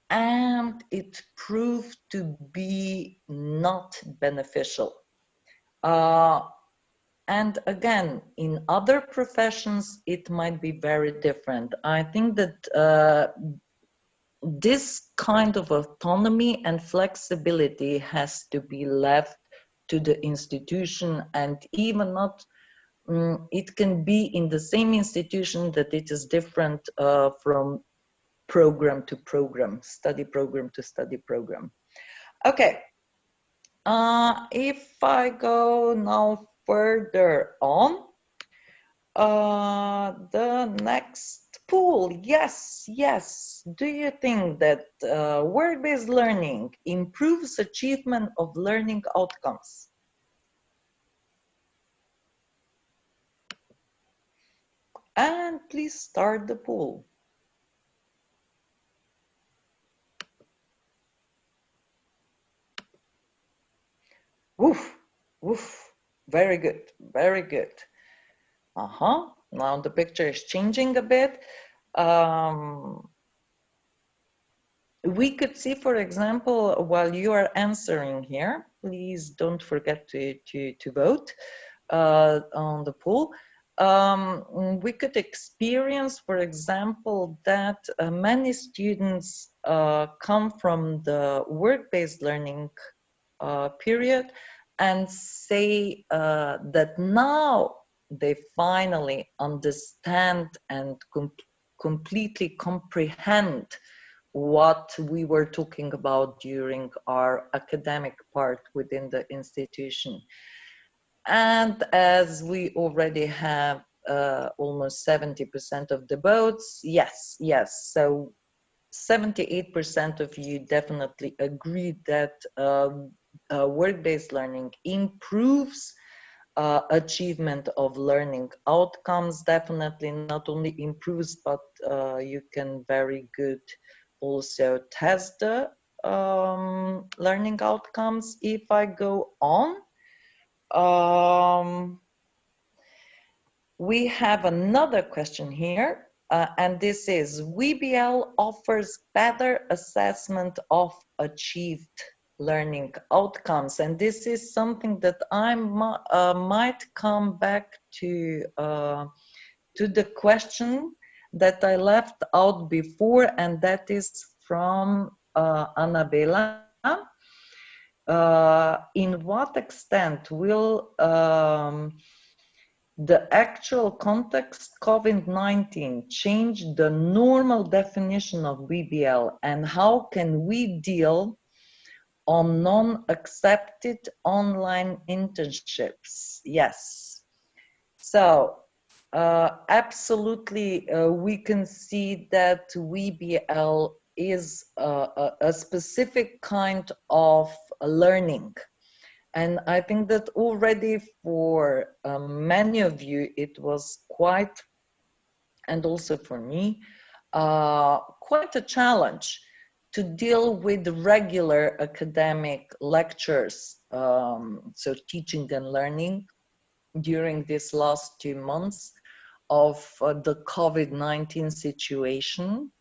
And it proved to be not beneficial. And again, in other professions, it might be very different. I think that this kind of autonomy and flexibility has to be left to the institution, and even not, it can be in the same institution that it is different from program to program, study program to study program. Okay, if I go now further on, the next pool, yes. Do you think that work-based learning improves achievement of learning outcomes? And please start the poll. Woof, very good, very good. Now the picture is changing a bit. we could see, for example, while you are answering here, please don't forget to vote on the poll. We could experience, for example, that many students come from the work-based learning period and say that now they finally understand and completely comprehend what we were talking about during our academic part within the institution. And as we already have almost 70% of the votes, yes. So 78% of you definitely agree that work-based learning improves achievement of learning outcomes. Definitely not only improves, but you can very good also test the learning outcomes. If I go on, we have another question here, and this is, WBL offers better assessment of achieved learning outcomes. And this is something that I might come back to the question that I left out before, and that is from Annabella. In what extent will the actual context COVID-19 change the normal definition of BBL, and how can we deal on non-accepted online internships? Yes. So absolutely, we can see that VBL is a specific kind of learning. And I think that already for many of you, it was quite, and also for me, quite a challenge to deal with regular academic lectures, so teaching and learning during these last 2 months of the COVID-19 situation.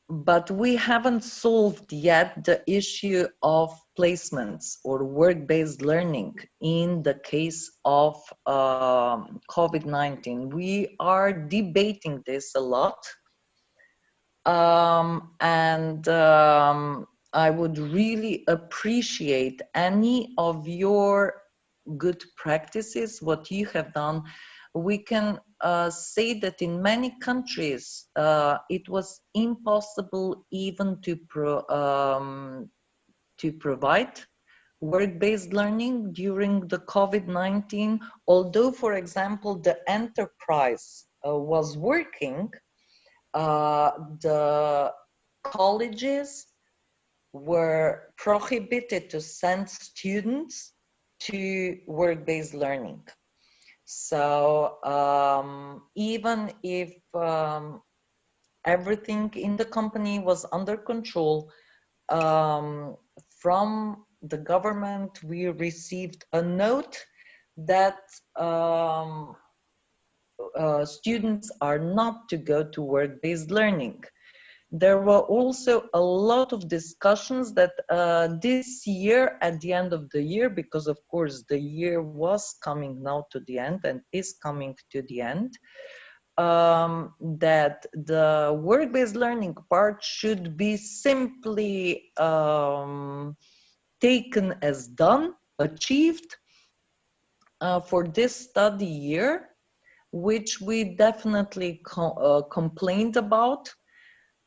But we haven't solved yet the issue of placements or work-based learning in the case of COVID-19. We are debating this a lot. I would really appreciate any of your good practices, what you have done. We can say that in many countries it was impossible even to provide work-based learning during the COVID-19. Although, for example, the enterprise was working, the colleges were prohibited to send students to work-based learning. So even if everything in the company was under control, from the government, we received a note that students are not to go to work-based learning. There were also a lot of discussions that this year, at the end of the year, because of course the year was coming now to the end and is coming to the end, that the work-based learning part should be simply taken as done, achieved for this study year, which we definitely complained about.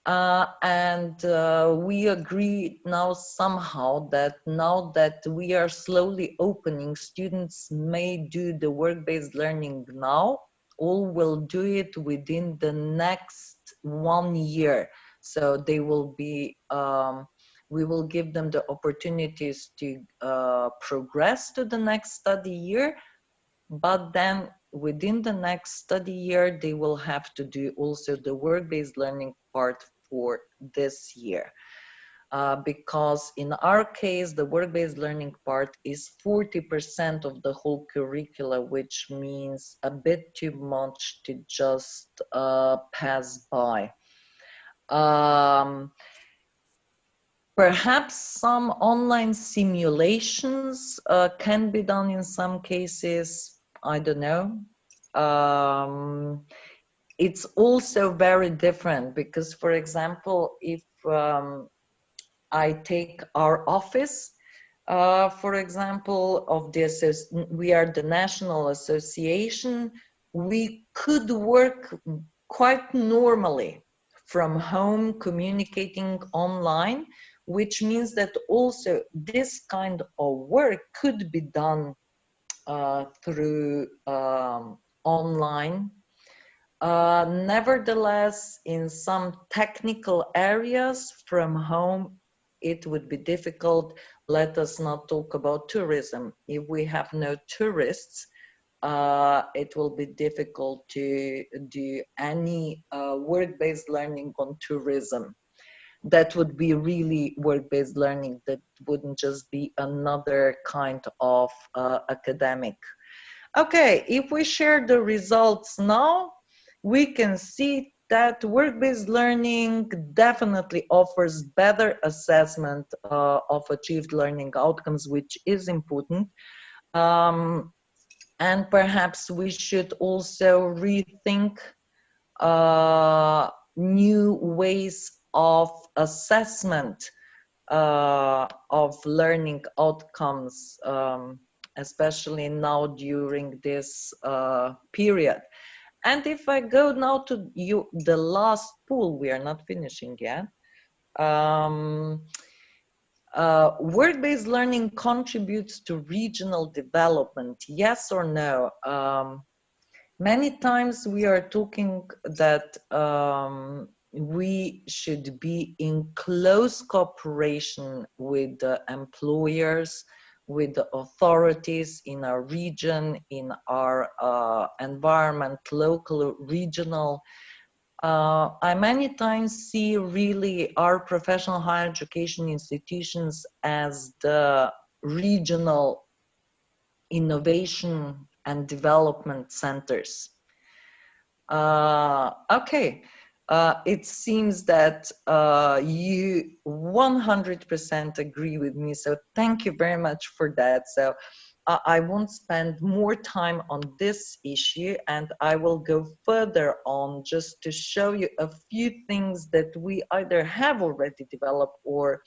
We agree now somehow that now that we are slowly opening, students may do the work-based learning now, all will do it within the next 1 year. So they will be, we will give them the opportunities to progress to the next study year, but then within the next study year, they will have to do also the work-based learning part for this year. Because in our case, the work-based learning part is 40% of the whole curricula, which means a bit too much to just pass by. Um, Perhaps some online simulations can be done in some cases. I don't know. It's also very different because, for example, if I take our office, for example, of the we are the national association, we could work quite normally from home, communicating online, which means that also this kind of work could be done through online. Nevertheless, in some technical areas from home, it would be difficult. Let us not talk about tourism. If we have no tourists, it will be difficult to do any work-based learning on tourism. That would be really work-based learning. That wouldn't just be another kind of academic. Okay, if we share the results now, we can see that work-based learning definitely offers better assessment of achieved learning outcomes, which is important. And perhaps we should also rethink new ways of assessment of learning outcomes, especially now during this period. And if I go now to you, the last pool, we are not finishing yet. Work-based learning contributes to regional development, yes or no? Many times we are talking that we should be in close cooperation with the employers, with the authorities in our region, in our environment, local, regional. I many times see really our professional higher education institutions as the regional innovation and development centers. Okay, it seems that you 100% agree with me, so thank you very much for that. So I won't spend more time on this issue, and I will go further on just to show you a few things that we either have already developed or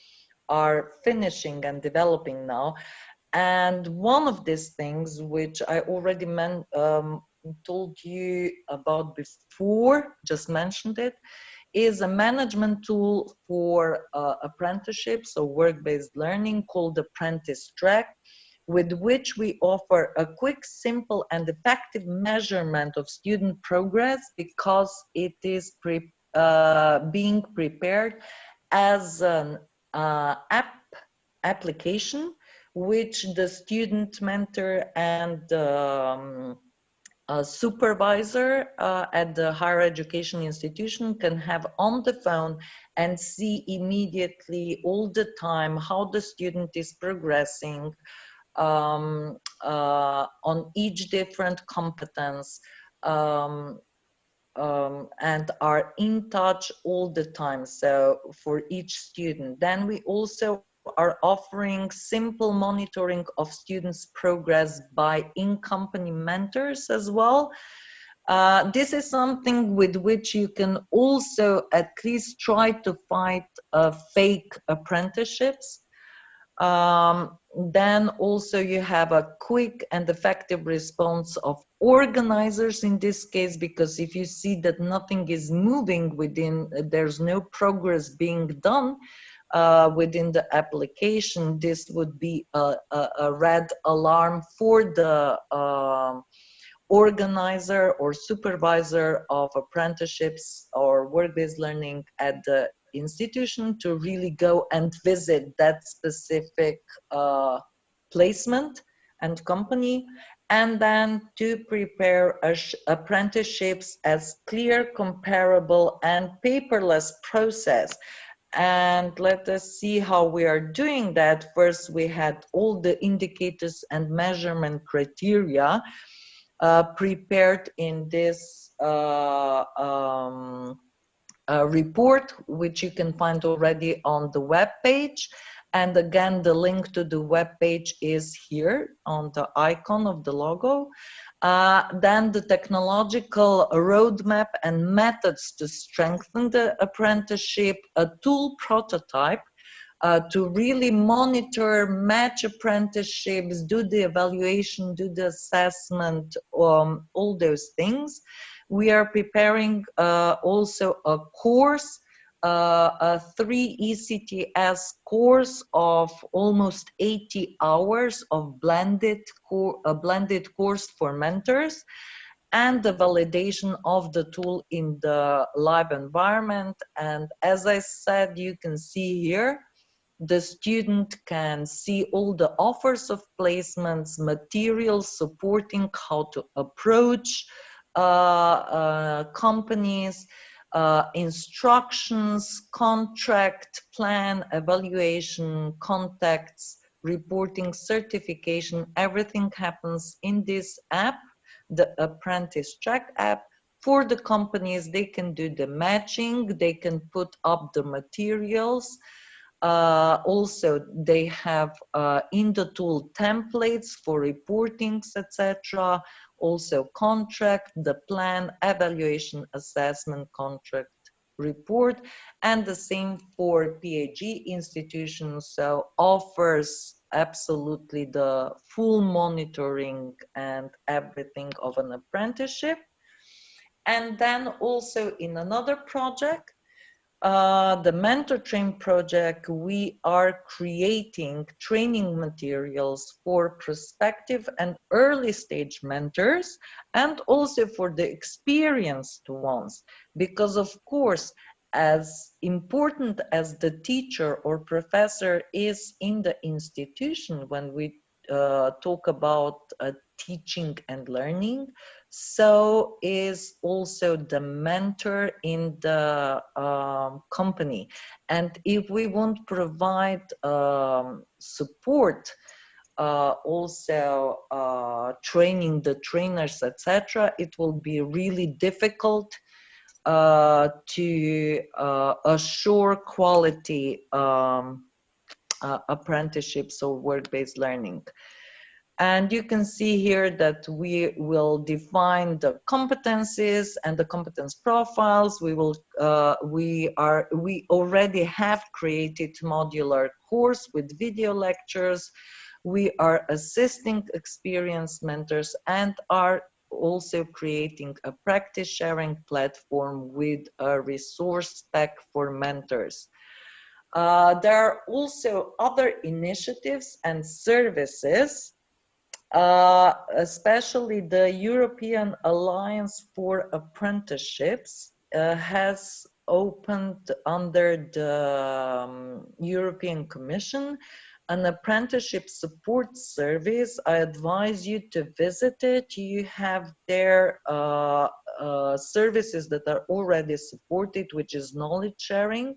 are finishing and developing now. And one of these things, which I already told you about before, just mentioned it, is a management tool for apprenticeships or work-based learning called Apprentice Track, with which we offer a quick, simple, and effective measurement of student progress because it is being prepared as an application which the student mentor and a supervisor at the higher education institution can have on the phone and see immediately all the time how the student is progressing on each different competence, and are in touch all the time, so for each student. Then we also are offering simple monitoring of students' progress by in-company mentors as well. This is something with which you can also at least try to fight fake apprenticeships. Then also you have a quick and effective response of organizers in this case, because if you see that nothing is moving within, there's no progress being done within the application, this would be a red alarm for the organizer or supervisor of apprenticeships or work-based learning at the institution to really go and visit that specific placement and company, and then to prepare apprenticeships as clear, comparable, and paperless process. And let us see how we are doing that. First, we had all the indicators and measurement criteria prepared in this report, which you can find already on the web page. And again, the link to the web page is here on the icon of the logo. Then the technological roadmap and methods to strengthen the apprenticeship, a tool prototype to really monitor, match apprenticeships, do the evaluation, do the assessment, all those things. We are preparing also a course, a 3 ECTS course of almost 80 hours of blended course for mentors, and the validation of the tool in the live environment. And as I said, you can see here, the student can see all the offers of placements, materials supporting how to approach companies, instructions, contract, plan, evaluation, contacts, reporting, certification. Everything happens in this app, the Apprentice Track app. For the companies, they can do the matching, they can put up the materials. Also, they have in the tool templates for reportings, etc. Also, contract, the plan, evaluation, assessment, contract, report, and the same for PhD institutions. So offers absolutely the full monitoring and everything of an apprenticeship. And then also in another project, the Mentor Train project, we are creating training materials for prospective and early stage mentors, and also for the experienced ones, because of course, as important as the teacher or professor is in the institution, when we talk about teaching and learning, so is also the mentor in the company. And if we won't provide support, also training the trainers, etc., it will be really difficult to assure quality apprenticeships or work-based learning. And you can see here that we will define the competencies and the competence profiles. We already have created modular course with video lectures. We are assisting experienced mentors and are also creating a practice sharing platform with a resource pack for mentors. There are also other initiatives and services, especially the European Alliance for Apprenticeships has opened under the European Commission an apprenticeship support service. I advise you to visit it. You have there services that are already supported, which is knowledge sharing,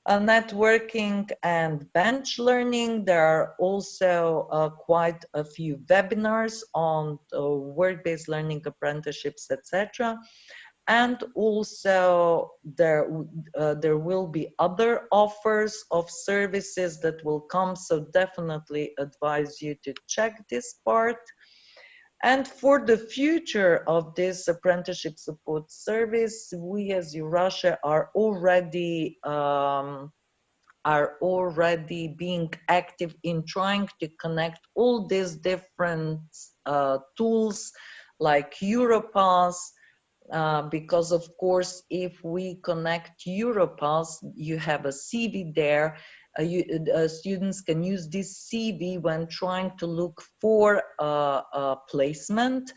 networking, and bench learning. There are also quite a few webinars on work-based learning, apprenticeships, etc. And also there will be other offers of services that will come, so definitely advise you to check this part. And for the future of this apprenticeship support service, we as Eurasia are already being active in trying to connect all these different tools like Europass, because of course, if we connect Europass, you have a CV there. Students can use this CV when trying to look for a placement.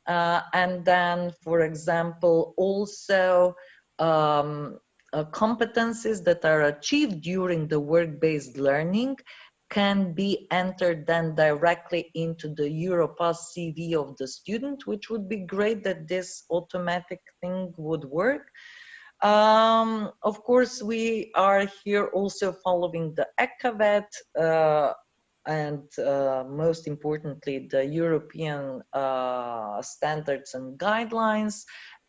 And then, for example, also competencies that are achieved during the work-based learning can be entered then directly into the Europass CV of the student, which would be great that this automatic thing would work. Of course, we are here also following the ECAVET and most importantly, the European standards and guidelines.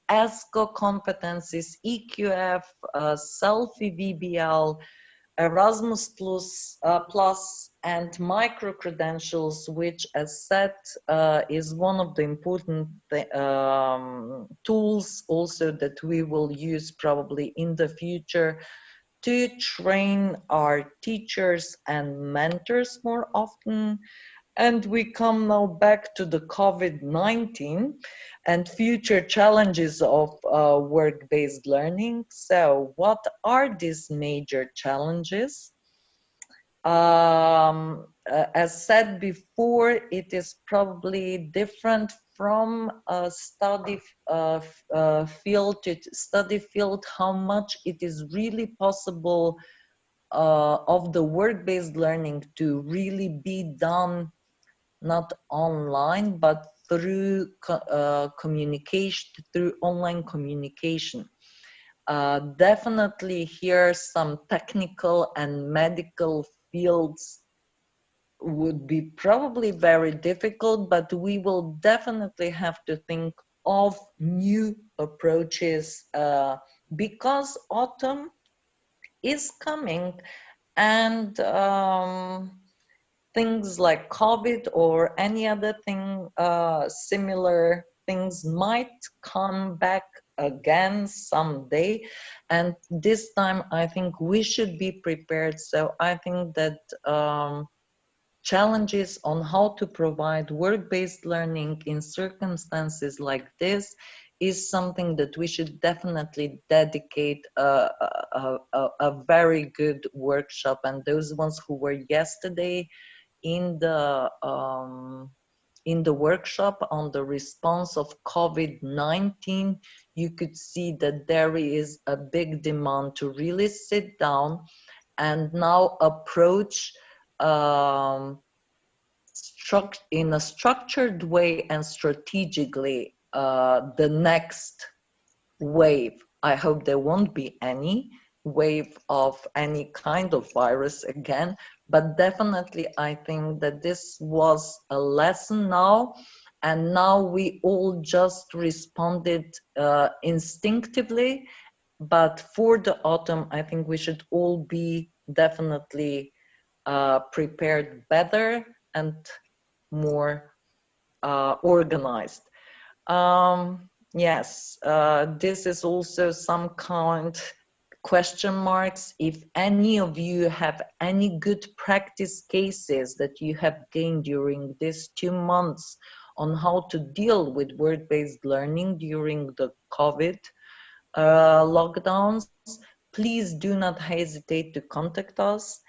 ESCO competencies, EQF, Selfie VBL, Erasmus Plus, and micro-credentials, which, as said, is one of the important tools also that we will use probably in the future to train our teachers and mentors more often. And we come now back to the COVID-19 and future challenges of work-based learning. So what are these major challenges? As said before, it is probably different from a study field to study field, how much it is really possible of the work-based learning to really be done not online, but through communication, through online communication. Definitely here some technical and medical fields would be probably very difficult, but we will definitely have to think of new approaches because autumn is coming, and things like COVID or any other thing, similar things might come back again someday. And this time, I think we should be prepared. So I think that challenges on how to provide work-based learning in circumstances like this is something that we should definitely dedicate a very good workshop. And those ones who were yesterday in the workshop on the response of COVID-19, you could see that there is a big demand to really sit down and now approach in a structured way and strategically the next wave. I hope there won't be any wave of any kind of virus again, but definitely I think that this was a lesson now, and now we all just responded instinctively. But for the autumn, I think we should all be definitely prepared better and more organized. Yes, this is also some kind question marks. If any of you have any good practice cases that you have gained during these 2 months on how to deal with work-based learning during the COVID lockdowns, please do not hesitate to contact us.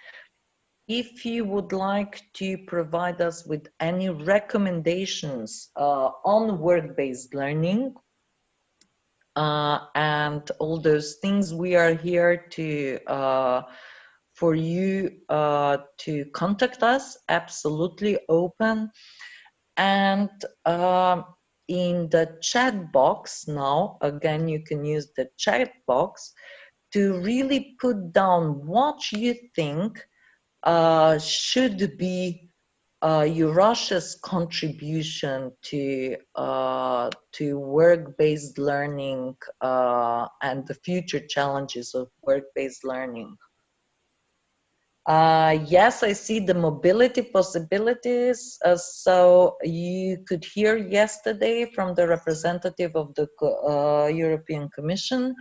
If you would like to provide us with any recommendations on work-based learning and all those things, we are here to for you to contact us, absolutely open. And in the chat box now, again, you can use the chat box to really put down what you think should be Eurasia's contribution to work-based learning and the future challenges of work-based learning. Yes, I see the mobility possibilities. So you could hear yesterday from the representative of the European Commission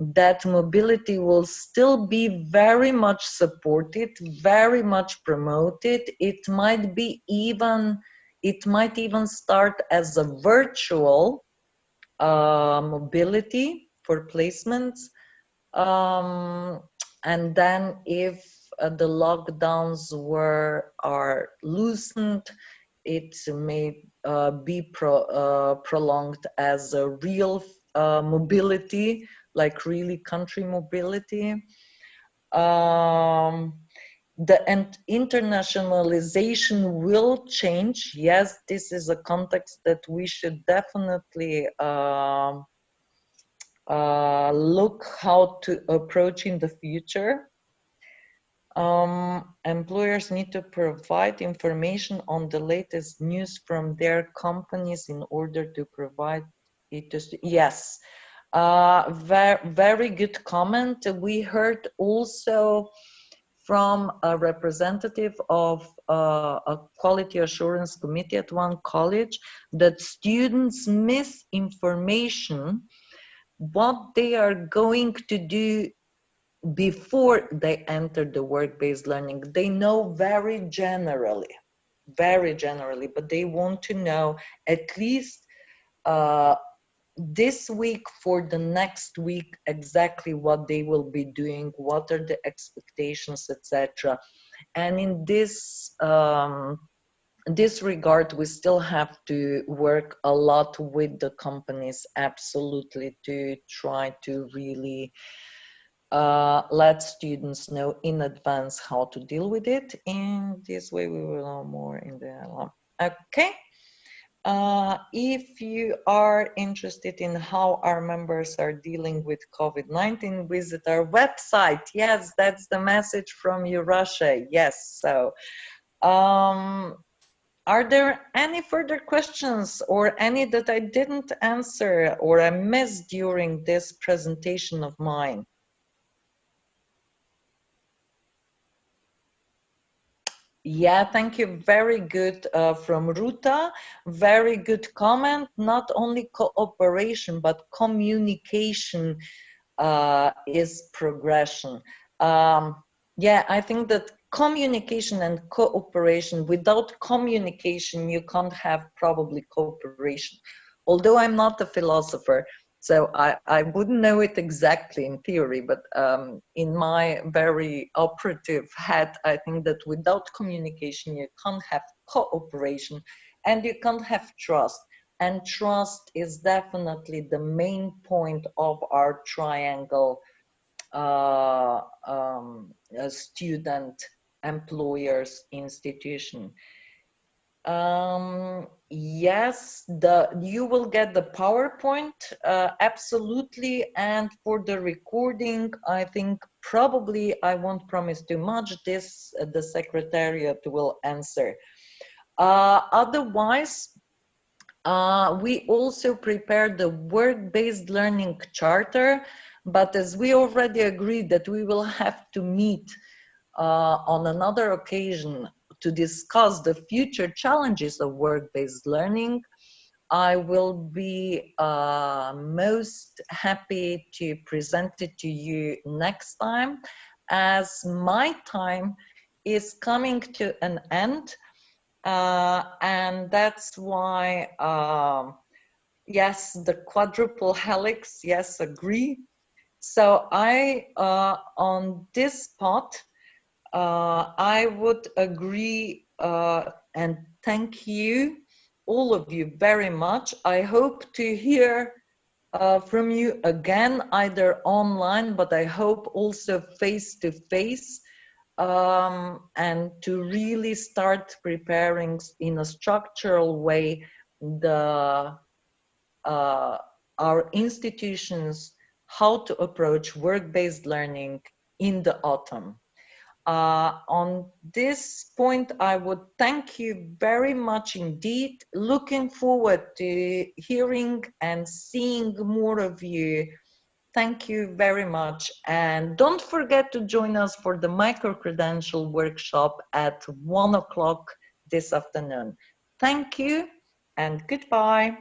that mobility will still be very much supported, very much promoted. It might even start as a virtual mobility for placements. And then if the lockdowns are loosened, it may be prolonged as a real mobility, like really country mobility. The internationalization will change. Yes, this is a context that we should definitely look how to approach in the future. Employers need to provide information on the latest news from their companies in order to provide Yes, very good comment. We heard also from a representative of a quality assurance committee at one college that students miss information what they are going to do before they enter the work-based learning. They know very generally, but they want to know at least uh, this week for the next week exactly what they will be doing, what are the expectations, etc. And in this regard, we still have to work a lot with the companies, absolutely, to try to really let students know in advance how to deal with it. In this way, we will know more in the okay. If you are interested in how our members are dealing with COVID-19, visit our website. Yes, that's the message from you, Russia. Yes. So, are there any further questions or any that I didn't answer or I missed during this presentation of mine? Yeah, thank you. Very good from Ruta. Very good comment. Not only cooperation, but communication is progression. Yeah, I think that communication and cooperation, without communication, you can't have probably cooperation. Although I'm not a philosopher, so I wouldn't know it exactly in theory, but in my very operative head, I think that without communication, you can't have cooperation and you can't have trust. And trust is definitely the main point of our triangle student, employers, institution. Yes, you will get the PowerPoint, absolutely. And for the recording, I think probably I won't promise too much. This the secretariat will answer. Otherwise, we also prepared the work-based learning charter, but as we already agreed that we will have to meet on another occasion to discuss the future challenges of work-based learning, I will be most happy to present it to you next time, as my time is coming to an end. And that's why, yes, the quadruple helix, yes, agree. So on this spot, I would agree and thank you, all of you, very much. I hope to hear from you again, either online, but I hope also face to face, and to really start preparing in a structural way the our institutions how to approach work-based learning in the autumn. On this point, I would thank you very much indeed. Looking forward to hearing and seeing more of you. Thank you very much. And don't forget to join us for the micro-credential workshop at 1 o'clock this afternoon. Thank you and goodbye.